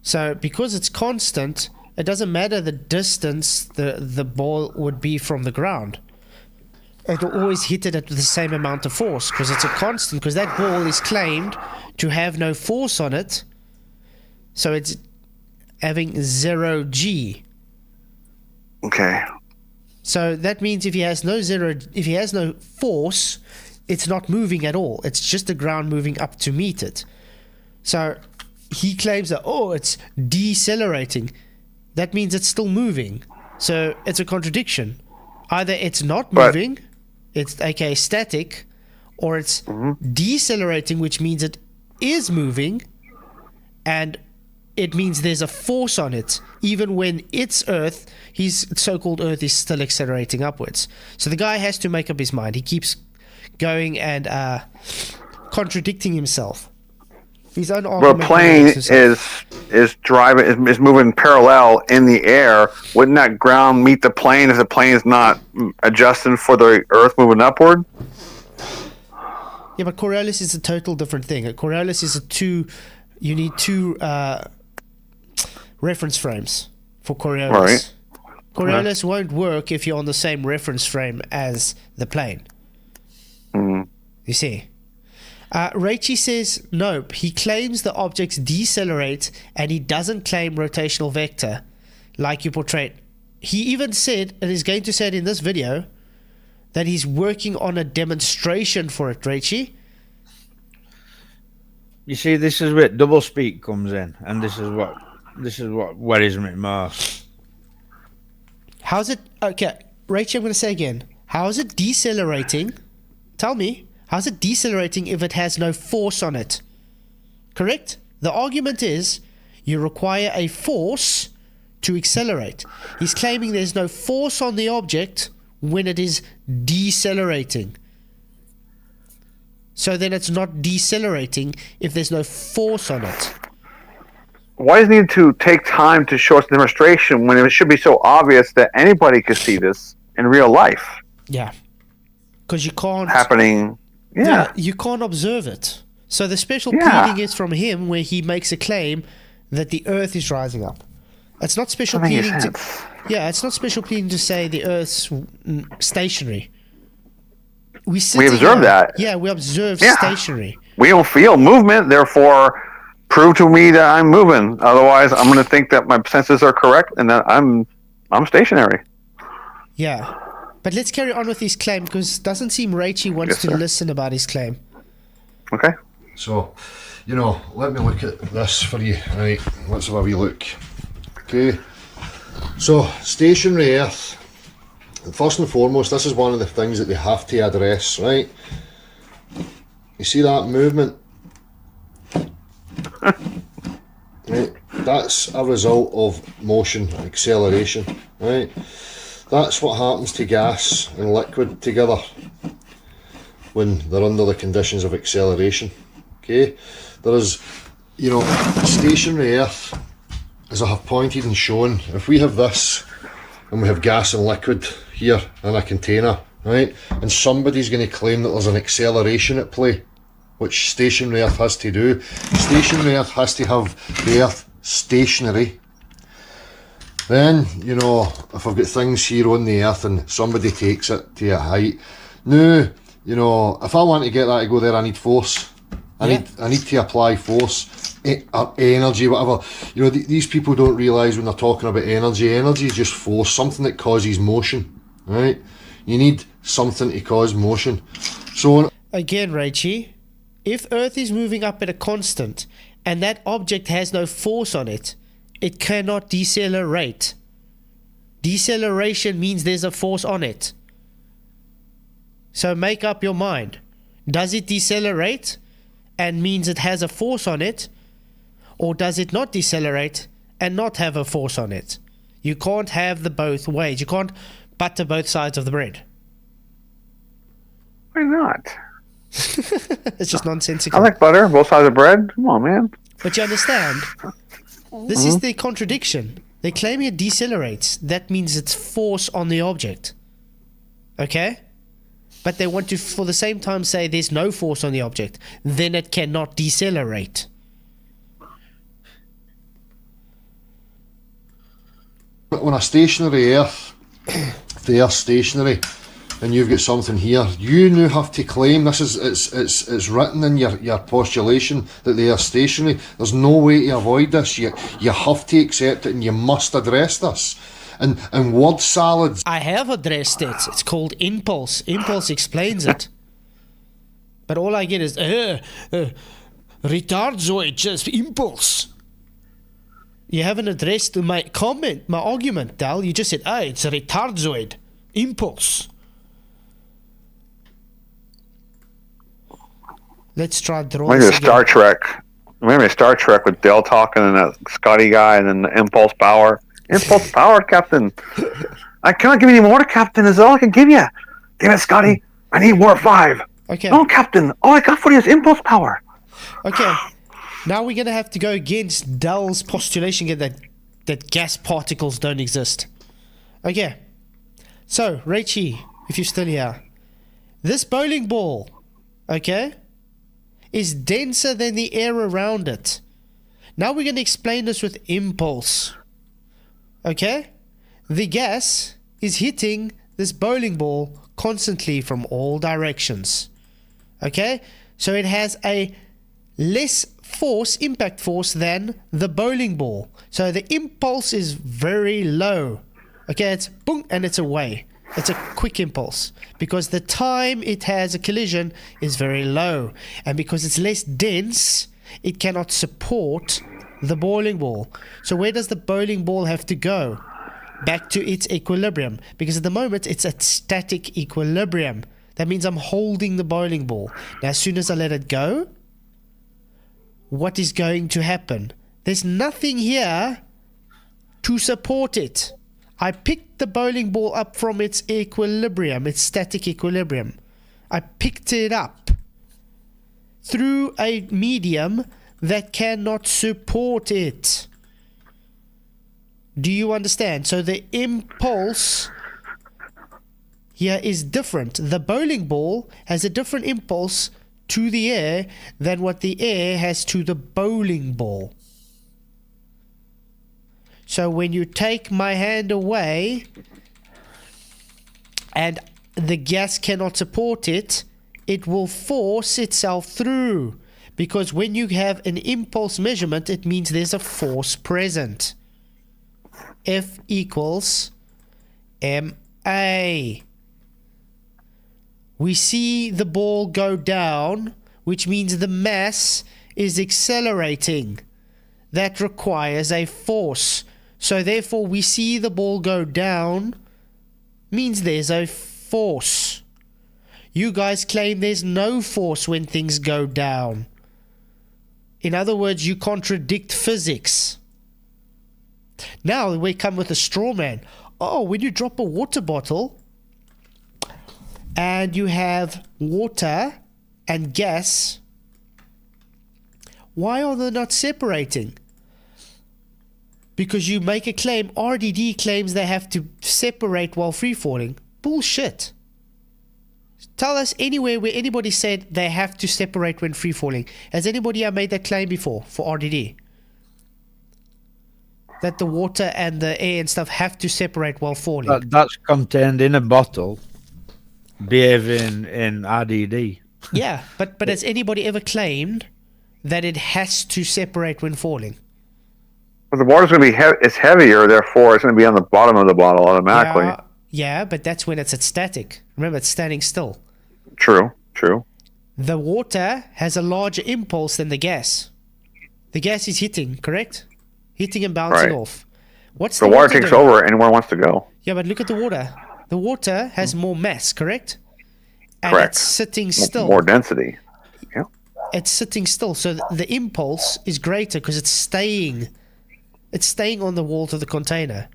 A: So because it's constant, it doesn't matter the distance the ball would be from the ground. It'll always hit it at the same amount of force because it's a constant, because that ball is claimed to have no force on it. So it's having 0 g.
C: Okay.
A: So that means if he has no force, it's not moving at all. It's just the ground moving up to meet it. So he claims that, it's decelerating. that means it's still moving. So it's a contradiction. Either it's not moving, it's aka static, or it's decelerating, which means it is moving, and it means there's a force on it. Even when it's Earth, his so-called Earth is still accelerating upwards. So the guy has to make up his mind. He keeps going and contradicting himself. His own argument.
C: Well, a plane is driving is moving parallel in the air. Wouldn't that ground meet the plane if the plane is not adjusting for the Earth moving upward?
A: Yeah, but Coriolis is a total different thing. Coriolis is you need two reference frames for Coriolis.
C: Right.
A: Coriolis won't work if you're on the same reference frame as the plane. You see? Raichi says, nope, he claims the objects decelerate and he doesn't claim rotational vector like you portrayed. He even said, and is going to say it in this video, that he's working on a demonstration for it, Raichi.
B: You see, this is where doublespeak comes in, and this is what worries me most.
A: How's it, okay, Raichi, I'm going to say again, how is it decelerating? Tell me. How's it decelerating if it has no force on it? Correct? The argument is you require a force to accelerate. He's claiming there's no force on the object when it is decelerating. So then it's not decelerating if there's no force on it.
C: Why does it need to take time to show us the demonstration when it should be so obvious that anybody could see this in real life?
A: Yeah. Because you can't...
C: Happening... Yeah,
A: you can't observe it. So the special pleading is from him where he makes a claim that the Earth is rising up. It's not special pleading to... Yeah, it's not special pleading to say the Earth's stationary. We
C: observe that.
A: Yeah, we observe stationary.
C: We don't feel movement, therefore prove to me that I'm moving. Otherwise, I'm going to think that my senses are correct and that I'm stationary.
A: Yeah. But let's carry on with his claim because it doesn't seem Raichi wants to listen about his claim.
C: Okay.
D: So, let me look at this for you. Right, let's have a wee look. Okay. So, stationary Earth. First and foremost, this is one of the things that they have to address, right? You see that movement? Right. That's a result of motion, acceleration, right? That's what happens to gas and liquid together when they're under the conditions of acceleration. Okay, there is, stationary Earth, as I have pointed and shown, if we have this and we have gas and liquid here in a container, right, and somebody's going to claim that there's an acceleration at play, which stationary Earth has to do. Stationary Earth has to have the Earth stationary. Then, if I've got things here on the Earth and somebody takes it to a height, if I want to get that to go there, I need force. I need to apply force, or energy, whatever. These people don't realise when they're talking about energy. Energy is just force, something that causes motion, right? You need something to cause motion. So
A: again, Raichi, if Earth is moving up at a constant and that object has no force on it, it cannot decelerate. Deceleration means there's a force on it. So make up your mind. Does it decelerate and means it has a force on it? Or does it not decelerate and not have a force on it? You can't have the both ways. You can't butter both sides of the bread.
C: Why not?
A: It's just nonsensical.
C: I like butter, both sides of bread. Come on, man.
A: But you understand? This is the contradiction. They claim it decelerates. That means it's force on the object. Okay? But they want to, for the same time, say there's no force on the object. Then it cannot decelerate.
D: When a stationary Earth, if the Earth's stationary, and you've got something here, you now have to claim, this is it's written in your postulation that they are stationary. There's no way to avoid this. You have to accept it and you must address this. And word salads.
A: I have addressed it. It's called impulse. Impulse explains it. But all I get is retardzoid, just impulse. You haven't addressed my argument, Dal. You just said, it's a retardzoid. Impulse. Let's try draw
C: Maybe
A: this
C: a Star Trek. Maybe a Star Trek with Dell talking and that Scotty guy and then the impulse power. Impulse power, Captain. I cannot give you any more, Captain. Is all I can give you. Damn it, Scotty. I need more 5.
A: Okay.
C: No, Captain. All I got for you is impulse power.
A: Okay. Now we're going to have to go against Dell's postulation that gas particles don't exist. Okay. So, Raichi, if you're still here. This bowling ball, okay, is denser than the air around it. Now we're going to explain this with impulse. Okay? The gas is hitting this bowling ball constantly from all directions. Okay? So it has a less impact force than the bowling ball. So the impulse is very low. Okay, it's boom and it's away. It's a quick impulse because the time it has a collision is very low, and because it's less dense, it cannot support the bowling ball. So where does the bowling ball have to go? Back to its equilibrium, because at the moment it's at static equilibrium. That means I'm holding the bowling ball. Now as soon as I let it go, what is going to happen? There's nothing here to support it. I picked the bowling ball up from its equilibrium, its static equilibrium. I picked it up through a medium that cannot support it. Do you understand? So the impulse here is different. The bowling ball has a different impulse to the air than what the air has to the bowling ball. So when you take my hand away and the gas cannot support it, it will force itself through. Because when you have an impulse measurement, it means there's a force present. F equals ma. We see the ball go down, which means the mass is accelerating. That requires a force. So therefore we see the ball go down, means there's a force. You guys claim there's no force when things go down. In other words, you contradict physics. Now we come with a straw man. Oh, when you drop a water bottle and you have water and gas, why are they not separating? Because you make a claim, RDD claims they have to separate while free falling. Bullshit. Tell us anywhere where anybody said they have to separate when free falling. Has anybody made that claim before for RDD? That the water and the air and stuff have to separate while falling.
B: That's contained in a bottle, behaving in RDD.
A: Yeah, but has anybody ever claimed that it has to separate when falling?
C: Well, the water's going to be it's heavier, therefore it's going to be on the bottom of the bottle automatically.
A: Yeah, but that's when it's at static. Remember, it's standing still.
C: True.
A: The water has a larger impulse than the gas. The gas is hitting, correct? Hitting and bouncing off. What's the
C: water takes over anywhere it wants to go.
A: Yeah, but look at the water. The water has more mass, correct? And
C: Correct.
A: It's sitting still.
C: More density. Yeah.
A: It's sitting still, so the impulse is greater because it's staying on the walls of the container.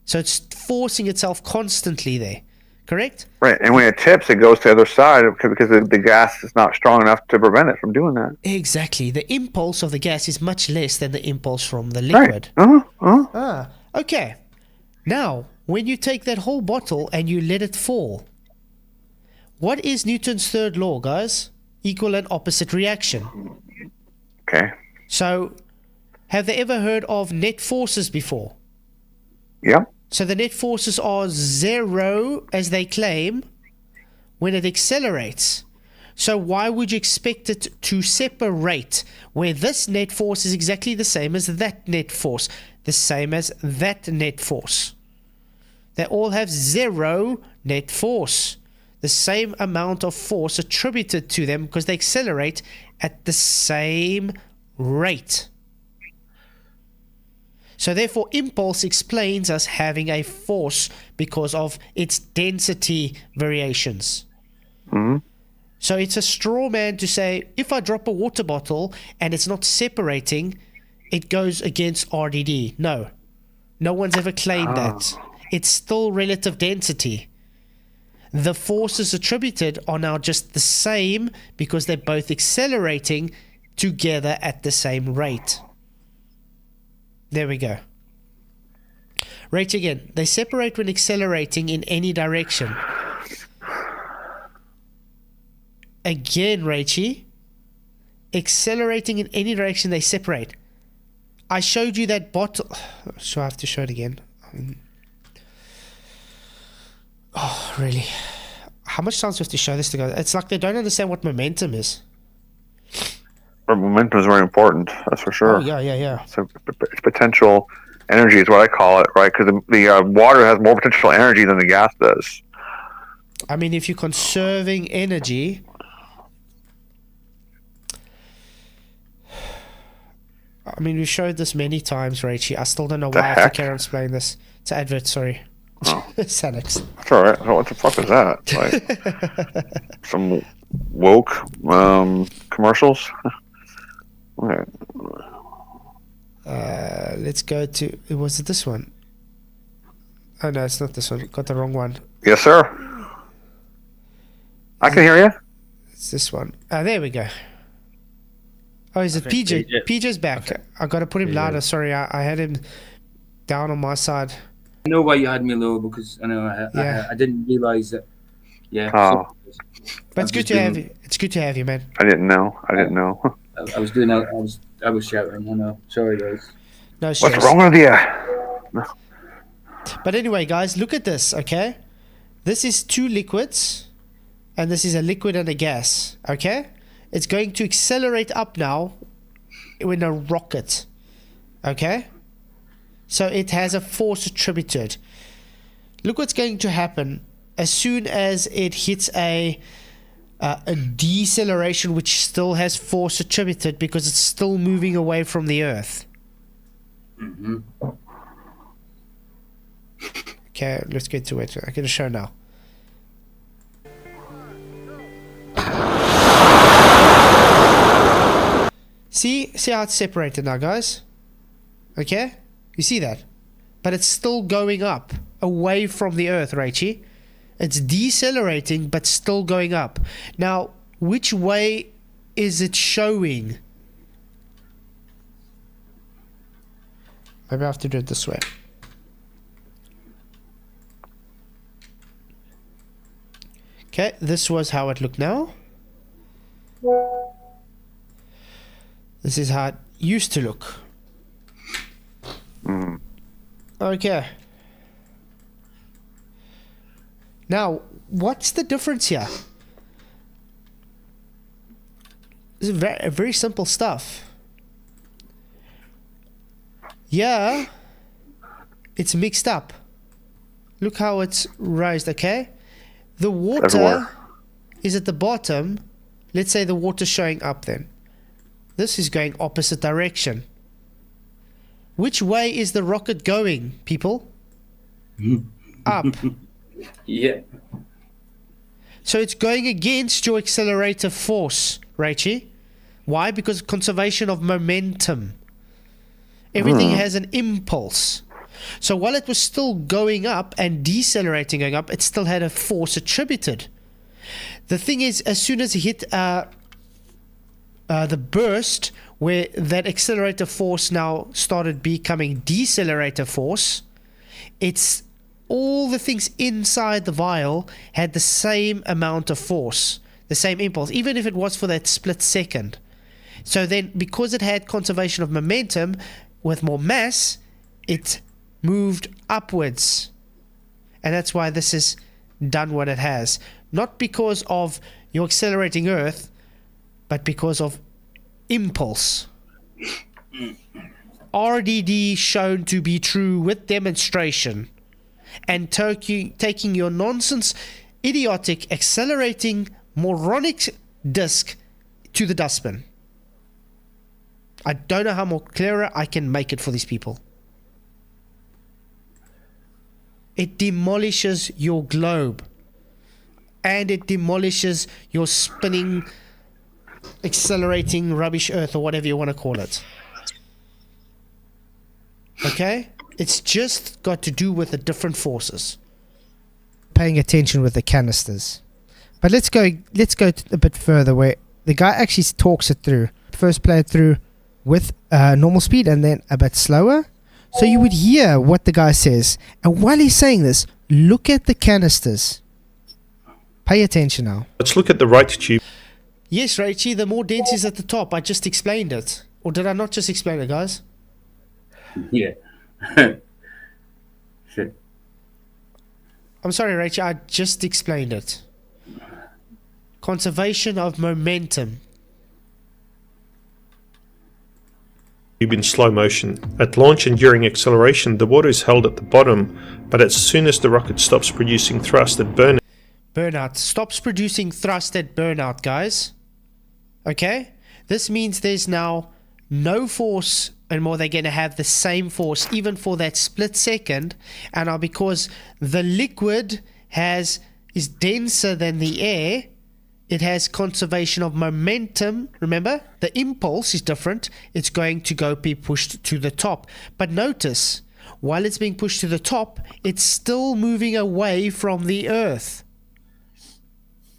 A: So it's forcing itself constantly there, correct?
C: Right, and when it tips, it goes to the other side because the gas is not strong enough to prevent it from doing that.
A: Exactly. The impulse of the gas is much less than the impulse from the liquid.
C: Right.
A: Okay. Now, when you take that whole bottle and you let it fall, what is Newton's third law, guys? Equal and opposite reaction.
C: Okay.
A: So, have they ever heard of net forces before?
C: Yeah.
A: So the net forces are zero, as they claim, when it accelerates. So why would you expect it to separate where this net force is exactly the same as that net force, the same as that net force? They all have zero net force, the same amount of force attributed to them because they accelerate at the same rate. So therefore, impulse explains us having a force because of its density variations.
C: Mm-hmm.
A: So it's a straw man to say, if I drop a water bottle and it's not separating, it goes against RDD. No. No one's ever claimed that. It's still relative density. The forces attributed are now just the same because they're both accelerating together at the same rate. There we go. Rate again. They separate when accelerating in any direction. Again, Raichi. Accelerating in any direction, they separate. I showed you that bottle. So I have to show it again. Oh, really? How much time do we have to show this to go? It's like they don't understand what momentum is.
C: But momentum is very important, that's for sure.
A: Oh, yeah.
C: So it's potential energy is what I call it, right? Because the water has more potential energy than the gas does.
A: I mean, if you're conserving energy... I mean, we showed this many times, Raichi. I still don't know why I have to carry on explaining this. It's an advert, sorry.
C: Oh.
A: Sanix.
C: That's alright. What the fuck is that? Like, some woke commercials? Okay.
A: Let's go to... Was it this one? Oh, no, it's not this one. Got the wrong one.
C: Yes, sir. I can hear you.
A: It's this one. There we go. Oh, is it PJ? PJ's back. I got to put him louder. Sorry, I had him down on my side.
N: I know why you had me low because I know I didn't realise that. Yeah.
C: Oh.
A: But it's good to have you. It's good to have you, man.
C: I didn't know.
N: I was doing. I was shouting. I know. Sorry, guys.
A: No stress.
C: What's wrong with you?
A: But anyway, guys, look at this. Okay, this is two liquids, and this is a liquid and a gas. Okay. It's going to accelerate up now in a rocket. Okay? So it has a force attributed. Look what's going to happen as soon as it hits a deceleration, which still has force attributed because it's still moving away from the Earth.
N: Mm-hmm.
A: Okay, let's get to it. I'm going to show now. See how it's separated now, guys? Okay? You see that? But it's still going up, away from the Earth, Raichi. It's decelerating, but still going up. Now, which way is it showing? Maybe I have to do it this way. Okay, this was how it looked now. This is how it used to look.
C: Mm.
A: Okay. Now, what's the difference here? This is very simple stuff. Yeah, it's mixed up. Look how it's raised, okay? The water is at the bottom. Let's say the water's showing up then. This is going opposite direction. Which way is the rocket going, people? Up.
N: Yeah.
A: So it's going against your accelerator force, Raichi. Why? Because conservation of momentum. Everything has an impulse. So while it was still going up and decelerating going up, it still had a force attributed. The thing is, as soon as it hit the burst, where that accelerator force now started becoming decelerator force, it's all the things inside the vial had the same amount of force, the same impulse, even if it was for that split second. So then, because it had conservation of momentum with more mass, it moved upwards. And that's why this has done what it has. Not because of your accelerating Earth, but because of impulse. RDD shown to be true with demonstration. And taking your nonsense, idiotic, accelerating, moronic disc to the dustbin. I don't know how more clearer I can make it for these people. it demolishes your globe. And it demolishes your spinning, accelerating rubbish Earth, or whatever you want to call it. Okay? It's just got to do with the different forces. Paying attention with the canisters. But let's go a bit further where the guy actually talks it through. First play it through with normal speed and then a bit slower. So you would hear what the guy says. And while he's saying this, look at the canisters. Pay attention now.
O: Let's look at the right tube.
A: Yes, Raichi, the more dense is at the top. I just explained it. Or did I not just explain it, guys?
N: Yeah. Shit.
A: I'm sorry, Raichi, I just explained it. Conservation of momentum.
O: In slow motion. At launch and during acceleration, the water is held at the bottom, but as soon as the rocket stops producing thrust at burnout.
A: Burnout. Stops producing thrust at burnout, guys. Okay? This means there's now no force anymore. They're going to have the same force even for that split second. And now because the liquid is denser than the air, it has conservation of momentum. Remember, the impulse is different. It's going to be pushed to the top. But notice, while it's being pushed to the top, it's still moving away from the Earth.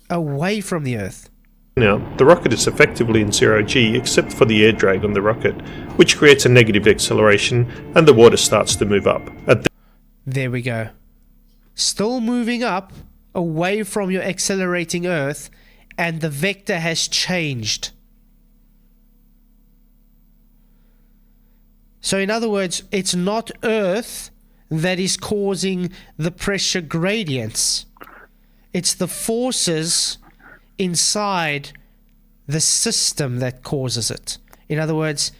A: Away from the Earth.
O: Now, the rocket is effectively in 0G except for the air drag on the rocket, which creates a negative acceleration and the water starts to move up.
A: There we go. Still moving up away from your accelerating Earth, and the vector has changed. So in other words, it's not Earth that is causing the pressure gradients. It's the forces inside the system that causes it. In other words,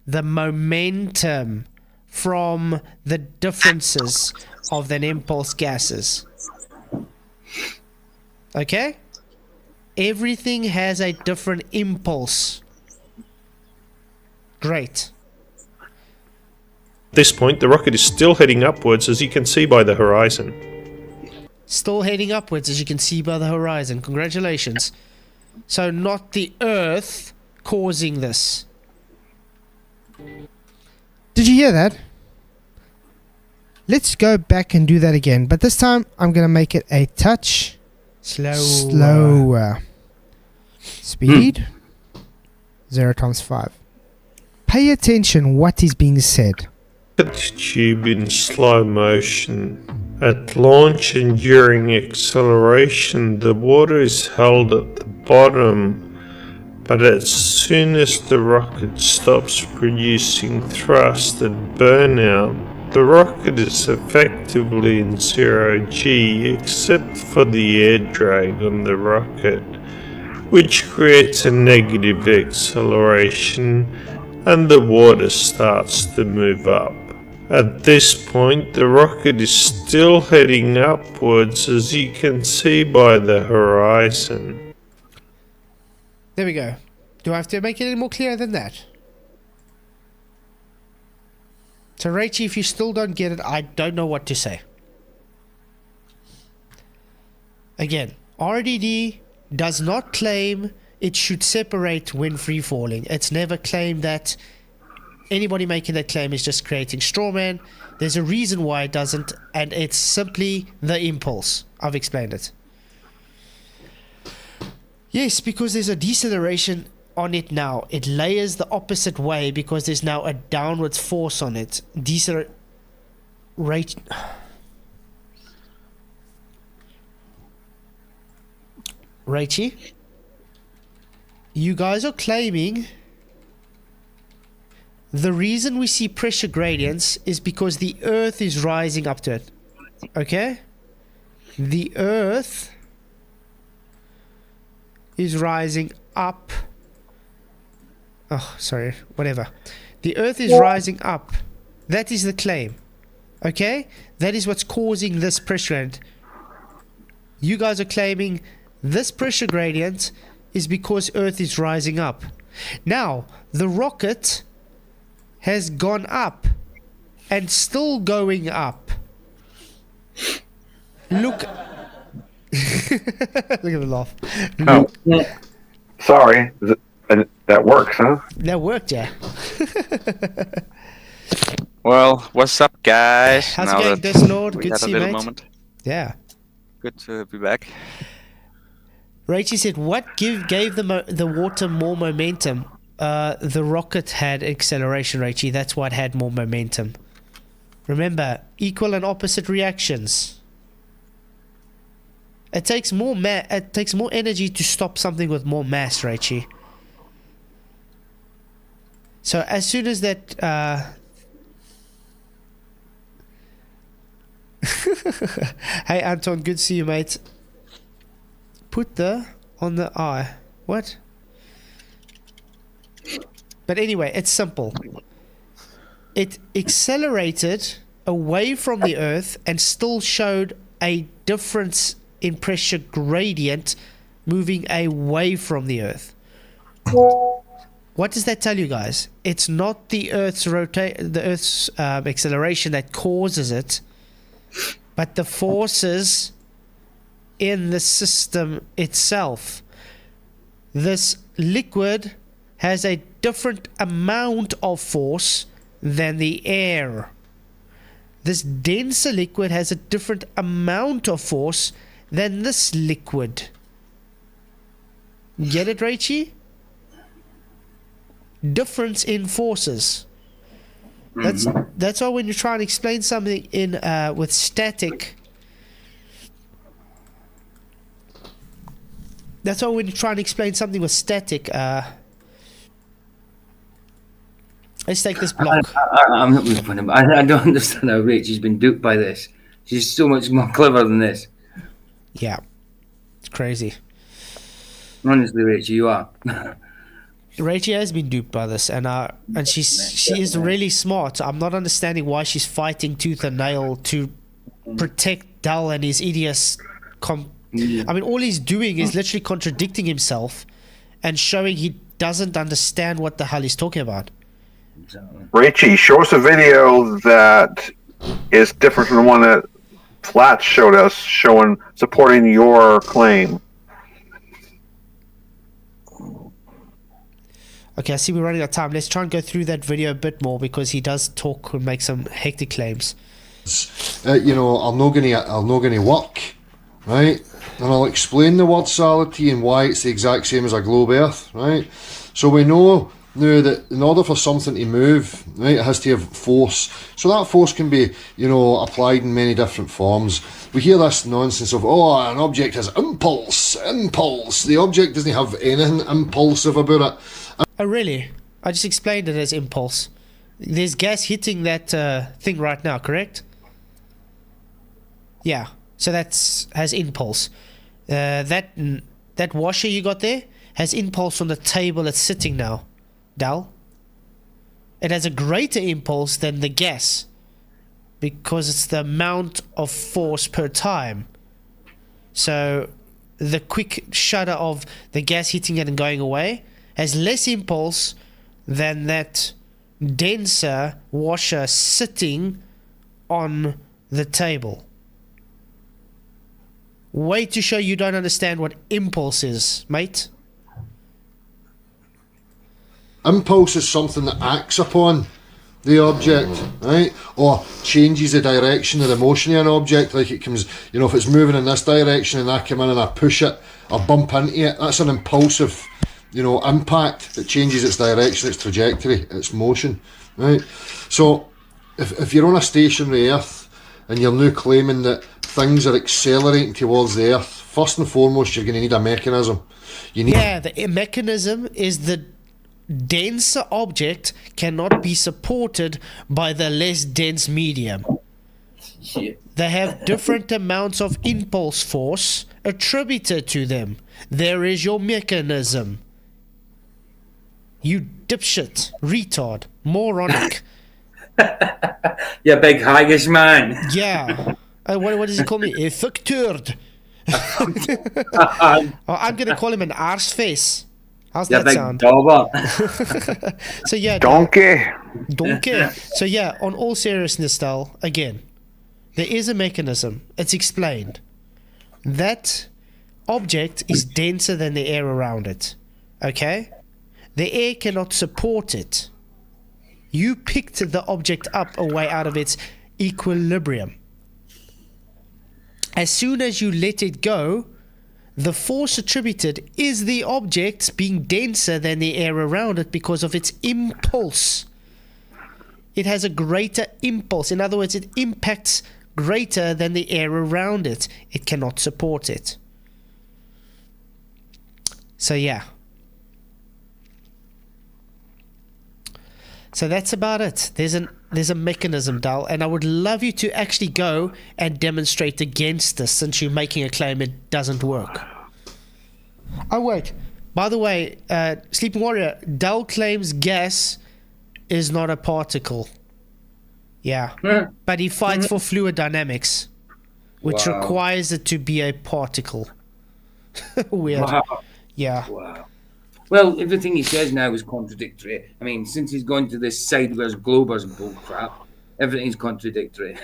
A: the momentum from the differences of the impulse gases. Okay? Everything has a different impulse. Great.
O: At this point, the rocket is still heading upwards, as you can see by the horizon.
A: Still heading upwards, as you can see by the horizon. Congratulations. So not the Earth causing this. Did you hear that? Let's go back and do that again. But this time, I'm going to make it a touch slower. Speed 0 times 5. Pay attention what is being said.
O: Tube in slow motion. At launch and during acceleration, the water is held at the bottom, but as soon as the rocket stops producing thrust at burnout, the rocket is effectively in 0G except for the air drag on the rocket, which creates a negative acceleration and the water starts to move up. At this point, the rocket is still heading upwards, as you can see by the horizon.
A: There we go. Do I have to make it any more clear than that? So Raichi, if you still don't get it, I don't know what to say. Again, RDD does not claim it should separate when free falling. It's never claimed that. Anybody making that claim is just creating straw man. There's a reason why it doesn't, and it's simply the impulse. I've explained it. Yes, because there's a deceleration on it now. It layers the opposite way because there's now a downwards force on it. Raichi, you guys are claiming the reason we see pressure gradients is because the Earth is rising up to it. Okay? The Earth is rising up. Oh, sorry. Whatever. The Earth is rising up. That is the claim. Okay? That is what's causing this pressure gradient. You guys are claiming this pressure gradient is because Earth is rising up. Now, the rocket has gone up and still going up. Look. Look at the laugh.
C: Oh. Sorry. That works, huh?
A: That worked, yeah.
P: Well, what's up, guys?
A: How's
P: Now
A: it going,
P: that
A: Disnord?
P: we
A: Good
P: had
A: to
P: a
A: see you,
P: little
A: mate.
P: moment.
A: Yeah.
P: Good to be back.
A: Rachie said, what gave the water more momentum? The rocket had acceleration, Rachie. That's what had more momentum. Remember, equal and opposite reactions. It takes more energy to stop something with more mass, Rachie. So as soon as that hey Anton, good to see you, mate. Put the on the eye. What? But anyway, it's simple. It accelerated away from the Earth and still showed a difference in pressure gradient moving away from the Earth. What does that tell you guys? It's not the Earth's acceleration that causes it, but the forces in the system itself. This liquid has a different amount of force than the air. This denser liquid has a different amount of force than this liquid. Get it, Rachie? Difference in forces. That's why when you try and explain something in with static. That's why when you try and explain something with static. Let's take this block.
N: I'm not really funny, but I don't understand how Rachel's been duped by this. She's so much more clever than this.
A: Yeah, it's crazy.
N: Honestly, Rachel, you are.
A: Rachel has been duped by this, and she is really smart. I'm not understanding why she's fighting tooth and nail to protect Dal and his idiots. I mean, all he's doing is literally contradicting himself and showing he doesn't understand what the hell he's talking about.
C: Rachie, show us a video that is different from the one that Flat showed us, supporting your claim.
A: Okay, I see we're running out of time. Let's try and go through that video a bit more because he does talk and make some hectic claims.
D: Are not gonna work, right? And I'll explain the word sality and why it's the exact same as a globe Earth, right? So we know now that in order for something to move, right, it has to have force. So that force can be, applied in many different forms. We hear this nonsense of, an object has impulse. The object doesn't have anything impulsive about it.
A: Oh, really? I just explained it as impulse. There's gas hitting that thing right now, correct? Yeah. So has impulse. That washer you got there has impulse on the table it's sitting now. Dal. It has a greater impulse than the gas because it's the amount of force per time. So the quick shudder of the gas hitting it and going away has less impulse than that denser washer sitting on the table. Way to show you don't understand what impulse is, mate.
D: Impulse is something that acts upon the object, right? Or changes the direction of the motion of an object, like it comes, if it's moving in this direction and I come in and I push it or bump into it, that's an impulsive, impact that changes its direction, its trajectory, its motion, right? So if you're on a stationary Earth and you're now claiming that things are accelerating towards the Earth, first and foremost, you're going to need a mechanism.
A: The mechanism is the denser object cannot be supported by the less dense medium. They have different amounts of impulse force attributed to them. There is your mechanism. You dipshit, retard, moronic.
N: You big haggish man.
A: Yeah. What does he call me? A thick turd. I'm going to call him an arse face. How's that sound? So yeah,
C: donkey.
A: So yeah, on all seriousness, Dal, again, There is a mechanism. It's explained. That object is denser than the air around it. Okay? The air cannot support it. You picked the object up away out of its equilibrium. As soon as you let it go, the force attributed is the object being denser than the air around it because of its impulse. It has a greater impulse. In other words, it impacts greater than the air around it. It cannot support it. So yeah. So that's about it. There's a mechanism, Dal, and I would love you to actually go and demonstrate against this, since you're making a claim it doesn't work. Oh wait, by the way, Sleeping Warrior, Dal claims gas is not a particle. Yeah, but he fights for fluid dynamics, which requires it to be a particle. Weird.
N: Wow.
A: Yeah.
N: Wow. Well, everything he says now is contradictory. I mean, since he's gone to this sideways globers bullcrap, everything's contradictory.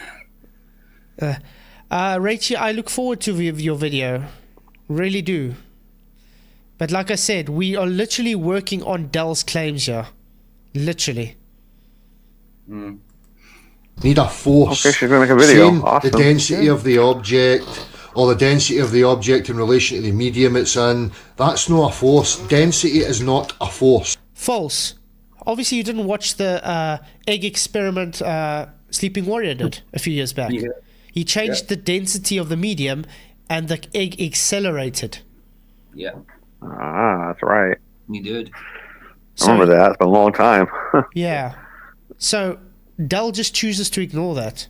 A: Rachel, I look forward to your video. Really do. But like I said, we are literally working on Dell's claims here. Literally.
D: Need a force.
C: Okay, she's going to make a video.
D: Saying
C: Awesome.
D: the density of the object, or the density of the object in relation to the medium it's in, that's not a force. Density is not a force.
A: False. Obviously, you didn't watch the egg experiment Sleeping Warrior did a few years back.
N: Yeah.
A: He changed the density of the medium, and the egg accelerated.
N: Yeah.
C: Ah, that's right.
N: You did.
C: I remember that. It's been a long time.
A: Yeah. So Dell just chooses to ignore that.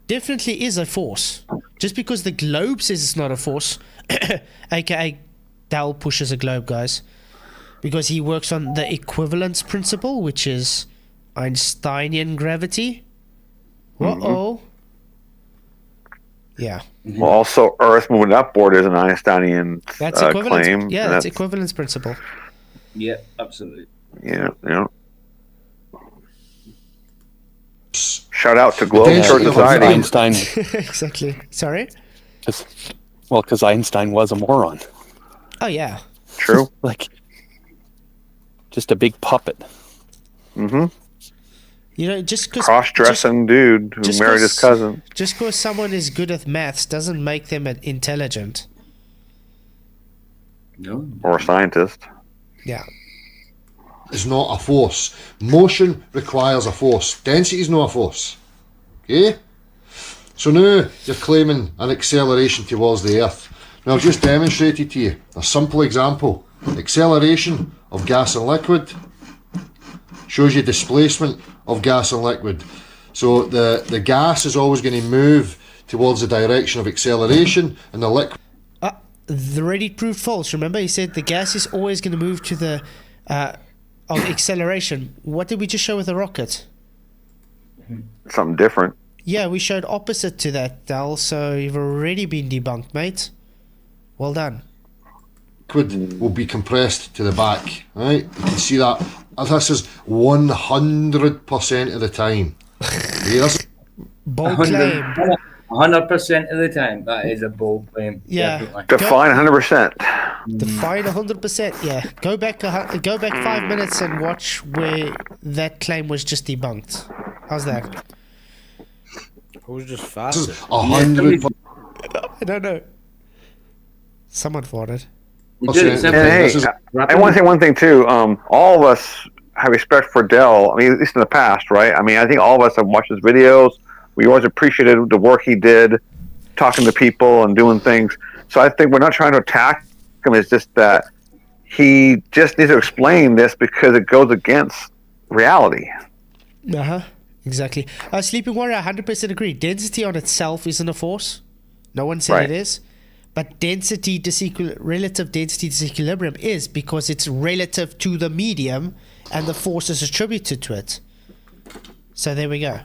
A: Definitely is a force. Just because the globe says it's not a force, aka Dell pushes a globe, guys, because he works on the equivalence principle, which is Einsteinian gravity. Uh-oh. Yeah.
C: Well, also, Earth moving upward is an Einsteinian
A: That's equivalence.
C: claim.
A: Yeah, that's equivalence principle.
N: Yeah, absolutely.
C: Yeah. Shout out to Global
D: Density
C: Church
D: of
C: Society.
Q: Einstein,
A: Exactly. Sorry?
Q: because Einstein was a moron.
A: Oh, yeah.
C: True.
Q: Like, just a big puppet.
C: Mm-hmm.
A: You know, just because
C: Cross-dressing dude who married his cousin.
A: Just because someone is good at maths doesn't make them intelligent.
N: No.
C: Or a scientist.
A: Yeah.
D: Is not a force. Motion requires a force. Density is not a force. Okay? So now you're claiming an acceleration towards the Earth. Now I've just demonstrated to you a simple example. Acceleration of gas and liquid shows you displacement of gas and liquid. So the gas is always going to move towards the direction of acceleration, and the liquid...
A: The Reddit proved false. Remember, he said the gas is always going to move to the of acceleration. What did we just show with the rocket?
C: Something different.
A: Yeah, we showed opposite to that, Dal. So you've already been debunked, mate. Well done.
D: Liquid will be compressed to the back, right? You can see that. This is 100% of the time. Okay, that's
A: bold claim.
N: 100% of the time. That is a bold claim.
A: Yeah.
N: Definitely.
C: Define 100%.
A: Define 100%. Yeah. Go back 5 minutes and watch where that claim was just debunked. How's that?
B: Who's just faster?
D: 100%.
A: I don't know. Someone farted.
C: And hey, I want to say one thing too. All of us have respect for Dell. I mean, at least in the past, right? I mean, I think all of us have watched his videos. We always appreciated the work he did, talking to people and doing things. So I think we're not trying to attack him. It's just that he just needs to explain this because it goes against reality.
A: Exactly. Sleeping Warrior, 100% agree. Density on itself isn't a force. No one said it is. But relative density disequilibrium is, because it's relative to the medium and the force is attributed to it. So there we go.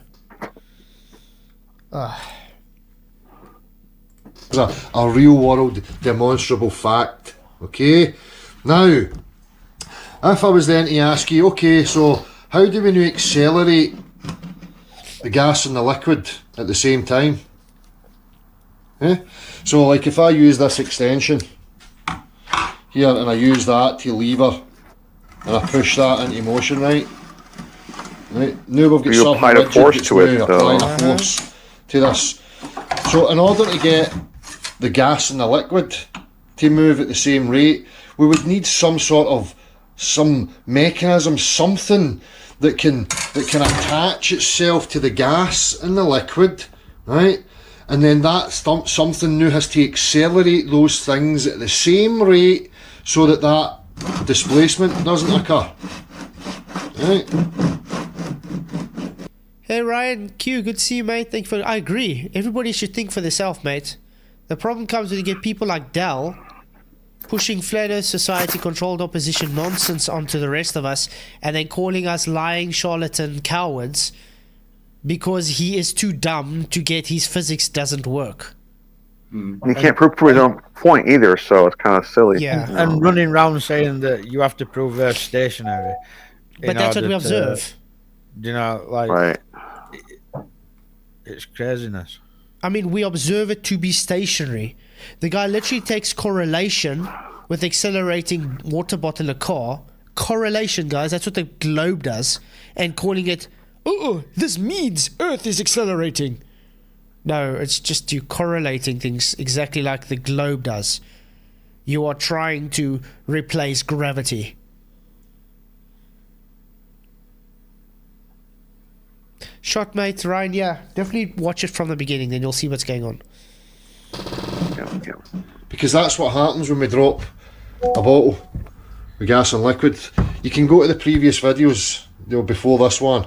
D: It's a real world demonstrable fact. Okay? Now, if I was then to ask you, okay, so how do we now accelerate the gas and the liquid at the same time. Yeah? So like if I use this extension here and I use that to lever and I push that into motion, right? Now we've got
C: You
D: something
C: applied a
D: rigid
C: force
D: that's
C: to it,
D: now
C: though.
D: applying a force to this. So in order to get the gas and the liquid to move at the same rate, we would need some mechanism, something that can attach itself to the gas and the liquid, right? And then that something new has to accelerate those things at the same rate so that displacement doesn't occur. Right?
A: Hey Ryan, Q, good to see you, mate. Thank you for. I agree. Everybody should think for themselves, mate. The problem comes when you get people like Dell pushing flat earth society controlled opposition nonsense onto the rest of us and then calling us lying charlatan cowards because he is too dumb to get his physics doesn't work.
C: He can't prove his own point either, so it's kind of silly.
A: Yeah.
B: And running around saying that you have to prove they're stationary.
A: But that's what we observe.
C: Right.
B: It's craziness.
A: I mean, we observe it to be stationary. The guy literally takes correlation with accelerating water bottle in a car. Correlation, guys, that's what the globe does. And calling it, oh, this means Earth is accelerating. No, it's just you correlating things exactly like the globe does. You are trying to replace gravity. Shot mate, Ryan, yeah. Definitely watch it from the beginning, then you'll see what's going on.
D: Because that's what happens when we drop a bottle with gas and liquid. You can go to the previous videos, before this one,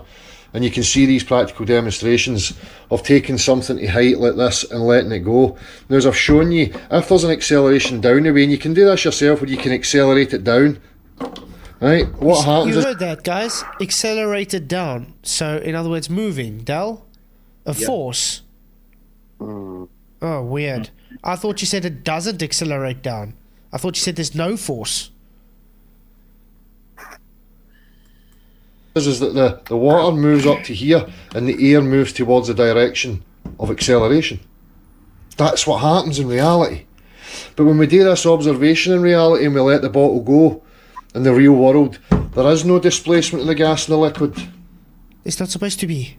D: and you can see these practical demonstrations of taking something to height like this and letting it go. Now, as I've shown you, if there's an acceleration down the way, and you can do this yourself, where you can accelerate it down. Right? What happens
A: You
D: is...
A: heard that, guys. Accelerated down. So, in other words, moving. Dell? A force. Oh, weird. I thought you said it doesn't accelerate down. I thought you said there's no force.
D: Is that the water moves up to here and the air moves towards the direction of acceleration. That's what happens in reality. But when we do this observation in reality and we let the bottle go, in the real world, there is no displacement of the gas and the liquid.
A: It's not supposed to be.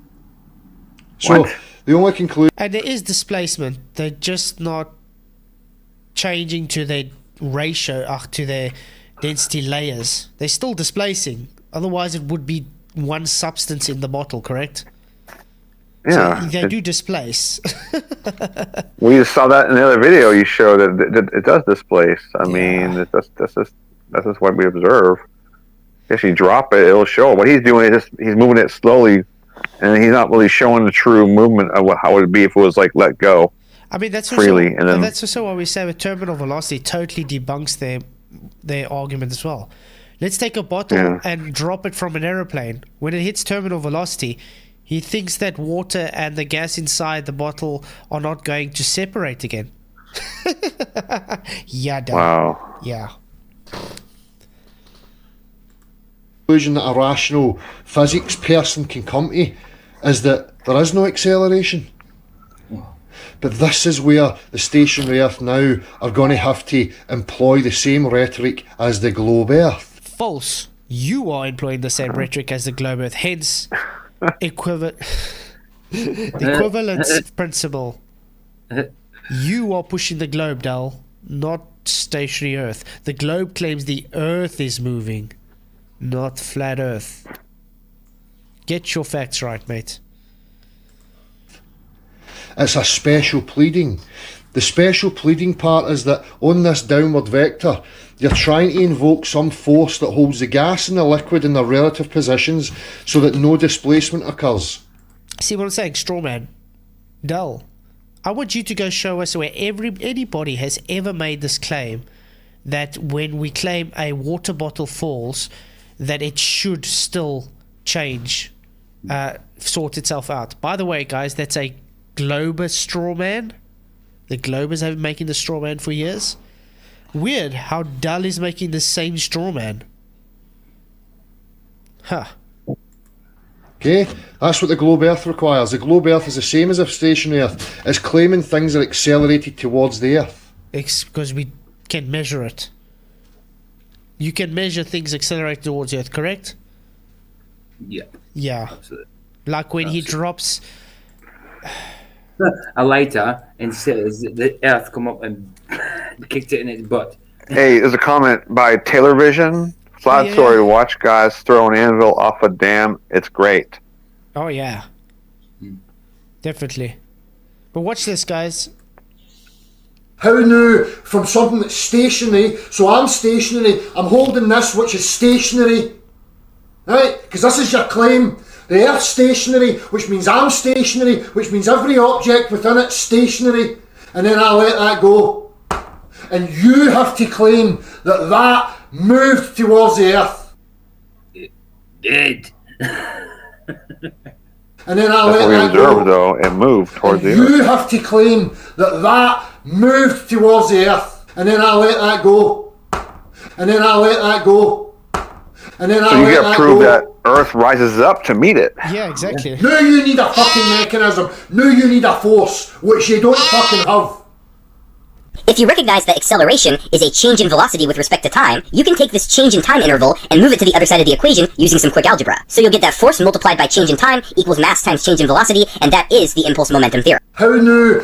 D: So, the only conclusion...
A: And there is displacement. They're just not changing to their ratio, to their density layers. They're still displacing. Otherwise, it would be one substance in the bottle, correct?
C: Yeah.
A: So they do displace.
C: We just saw that in the other video you showed that it does displace. I mean, that's just what we observe. If you drop it, it'll show. What he's doing is he's moving it slowly, and he's not really showing the true movement of how it would be if it was like let go.
A: I mean, that's
C: freely,
A: also,
C: and then
A: that's also why we say with terminal velocity totally debunks their argument as well. Let's take a bottle and drop it from an aeroplane. When it hits terminal velocity, he thinks that water and the gas inside the bottle are not going to separate again.
C: Wow.
A: Yeah.
D: Conclusion that a rational physics person can come to is that there is no acceleration. But this is where the stationary Earth now are going to have to employ the same rhetoric as the globe Earth.
A: False. You are employing the same rhetoric as the globe Earth. Hence, the equivalence principle. You are pushing the globe, Dal, not stationary Earth. The globe claims the Earth is moving, not flat Earth. Get your facts right, mate.
D: It's a special pleading. The special pleading part is that on this downward vector, you're trying to invoke some force that holds the gas and the liquid in their relative positions so that no displacement occurs.
A: See what I'm saying, Strawman? Dull. I want you to go show us where anybody has ever made this claim that when we claim a water bottle falls, that it should still change, sort itself out. By the way, guys, that's a Glober straw man. The Globers have been making the straw man for years. Weird how Dull is making the same straw man. Huh.
D: Okay? That's what the globe Earth requires. The globe Earth is the same as a stationary Earth. It's claiming things are accelerated towards the Earth.
A: Because we can measure it. You can measure things accelerate towards the Earth, correct?
N: Yeah.
A: Yeah.
N: Absolutely.
A: Like when he drops
N: a lighter and says the Earth come up and kicked it in its butt.
C: Hey, there's a comment by Taylor Vision. Flatzoid, watch guys throw an anvil off a dam. It's great.
A: Oh yeah. Definitely. But watch this, guys.
D: How now from something that's stationary, so I'm stationary, I'm holding this which is stationary, right? Because this is your claim. The Earth's stationary, which means I'm stationary, which means every object within it's stationary, and then I let that go. And you have to claim that that moved towards the Earth.
N: It did.
D: And then I
C: That's
D: let
C: what we
D: that
C: observed,
D: go.
C: though. It moved towards the
D: You
C: Earth.
D: have to claim that that moved towards the Earth. And then I let that go. And then I let that go. And then
C: So
D: I
C: you
D: let
C: got
D: that
C: to prove
D: go.
C: that Earth rises up to meet it.
A: Yeah, exactly.
D: Now you need a fucking mechanism. Now you need a force, which you don't fucking have.
R: If you recognize that acceleration is a change in velocity with respect to time, you can take this change in time interval and move it to the other side of the equation using some quick algebra. So you'll get that force multiplied by change in time equals mass times change in velocity, and that is the impulse momentum theorem.
D: How now?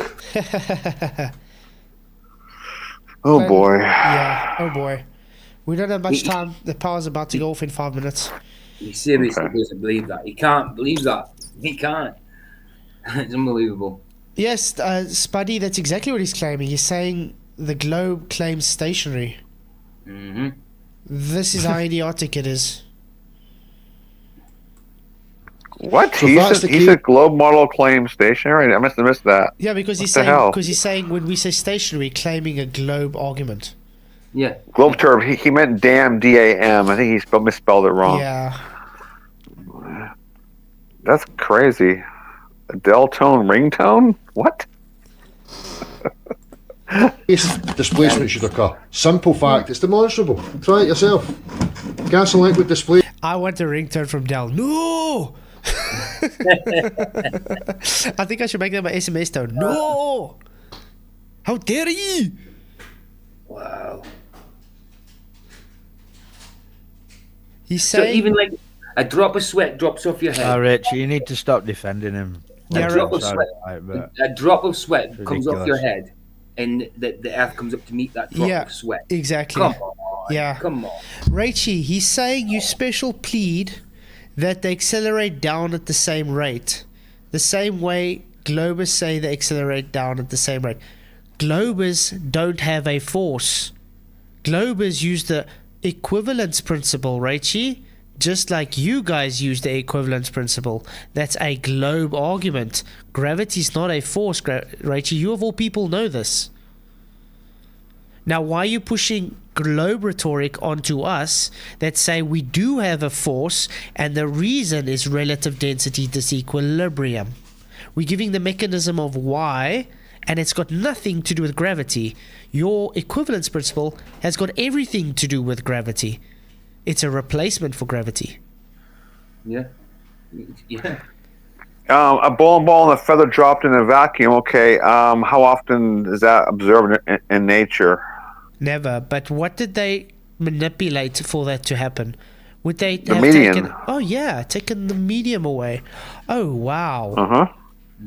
C: Oh boy.
A: Yeah, oh boy. We don't have much time. The power's about to go off in 5 minutes.
N: He seriously doesn't believe that. He can't believe that. He can't. It's unbelievable.
A: Yes, Spuddy, that's exactly what he's claiming. He's saying the globe claims stationary.
N: Mm-hmm.
A: This is how idiotic it is.
C: What?
D: So
C: he
D: that's
C: said,
D: the
C: he
D: key.
C: said globe model claims stationary? I must have missed that.
A: Yeah, because
C: What the hell?
A: he's saying when we say stationary, claiming a globe argument.
N: Yeah.
C: Globe term, he meant damn, D-A-M. I think he misspelled it wrong.
A: Yeah.
C: That's crazy. A Deltone ringtone? What?
D: Displacement should occur. Simple fact, it's demonstrable. Try it yourself. Gas and liquid displacement.
A: I want a ringtone from Dell. No! I think I should make that my SMS tone. No! How dare you!
N: Wow.
A: He's
N: So
A: saying...
N: even like a drop of sweat drops off your head.
B: Rich, you need to stop defending him.
A: Yeah,
N: a drop of
B: Sorry,
N: sweat.
B: right, but
N: A drop of sweat
B: It's
N: comes off your
B: ridiculous.
N: head, and the earth comes up to meet that drop
A: Yeah,
N: of sweat.
A: exactly.
N: Come on.
A: Yeah.
N: Come on.
A: Rachie, he's saying you special plead that they accelerate down at the same rate. The same way globers say they accelerate down at the same rate. Globers don't have a force. Globers use the equivalence principle, Rachie. Just like you guys use the equivalence principle. That's a globe argument. Gravity's not a force, Rachie. You of all people know this. Now, why are you pushing globe rhetoric onto us that say we do have a force and the reason is relative density disequilibrium? We're giving the mechanism of why, and it's got nothing to do with gravity. Your equivalence principle has got everything to do with gravity. It's a replacement for gravity.
N: Yeah. Yeah.
C: A bowling ball and a feather dropped in a vacuum. Okay. How often is that observed in nature?
A: Never. But what did they manipulate for that to happen? Would they
C: The
A: have
C: median.
A: taken... Oh, yeah. Taken the medium away. Oh, wow.
C: Uh-huh.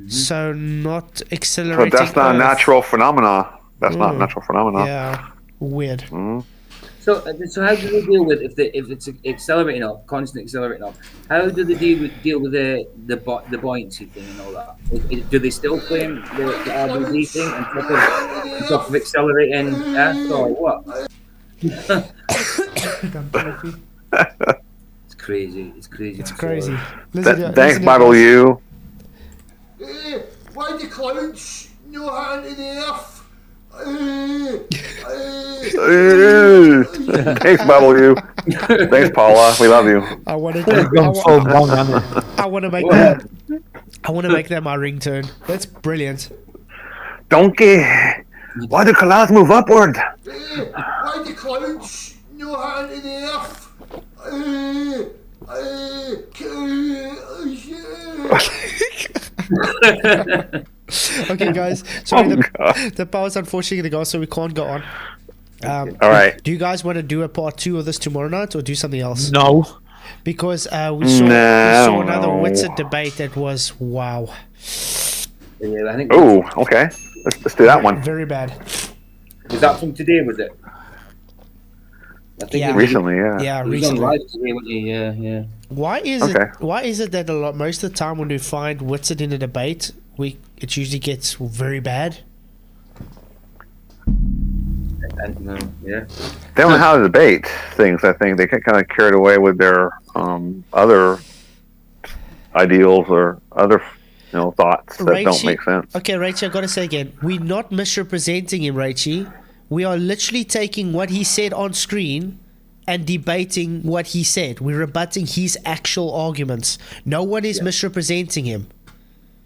A: So not
C: So
A: accelerating...
C: that's not a
A: Earth.
C: natural phenomena. That's not a natural phenomena.
A: Yeah. Weird.
C: Mhm.
N: So how do they deal with if it's accelerating up, constant accelerating up? How do they deal with the buoyancy thing and all that? Do they still claim the RBD thing on top of accelerating Earth or what? It's crazy. It's crazy.
A: It's crazy.
C: Thanks, Bible U.
D: Why the clouds no hand in the earth?
C: Thanks, Bible U. Thanks, Paula. We love you.
A: I want to make that. I want to make that my ringtone. That's brilliant.
C: Donkey. Why do clouds move upward?
D: Why the clouds no hand in the earth?
A: Okay, guys. Sorry, the power's unfortunately going to go, so we can't go on.
C: All right.
A: Do you guys want to do a part 2 of this tomorrow night or do something else?
B: No.
A: Because we saw another Witsit debate that was wow.
N: Yeah, I think.
C: Oh, okay. Let's do that one.
A: Very bad.
N: Was that from today? Was it? I think
C: recently, yeah.
A: Yeah,
N: he was
A: recently.
N: on live today, wasn't he? Yeah.
A: Why is it that most of the time when we find Witsit in a debate, it usually gets very bad?
N: Yeah.
C: They don't know how to debate things. I think they get kind of carried away with their other ideals or other thoughts that don't make sense.
A: Okay, Rachie, I've got to say again, we're not misrepresenting him, Rachie. We are literally taking what he said on screen and debating what he said. We're rebutting his actual arguments. No one is misrepresenting him.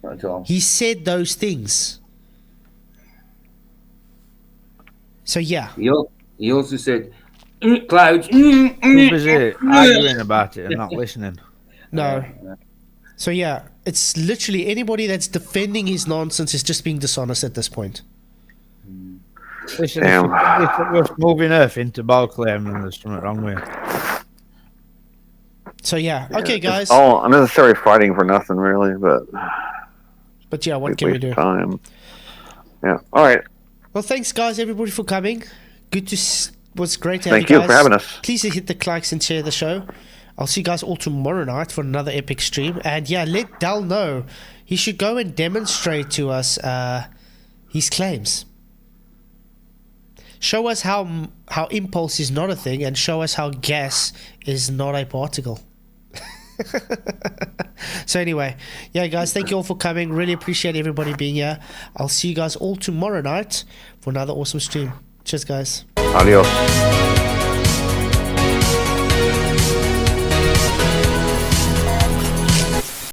N: Not at all.
A: He said those things. So yeah.
N: He also said, clouds.
B: Who was it arguing about it and not listening?
A: No. So yeah, it's literally anybody that's defending his nonsense is just being dishonest at this point.
B: Listen, if we're moving Earth into ball claim, then there's something wrong with it.
A: So yeah, okay, guys.
C: It's all unnecessary fighting for nothing, really.
A: But yeah, what can we do?
C: Time. Yeah. All right.
A: Well, thanks, guys, everybody, for coming. Was great to have
C: Thank
A: you
C: you
A: guys.
C: for having us.
A: Please hit the likes and share the show. I'll see you guys all tomorrow night for another epic stream. And yeah, let Dal know he should go and demonstrate to us his claims. Show us how impulse is not a thing, and show us how gas is not a particle. So anyway, yeah, guys, thank you all for coming. Really appreciate everybody being here. I'll see you guys all tomorrow night for another awesome stream. Cheers, guys.
C: Adios.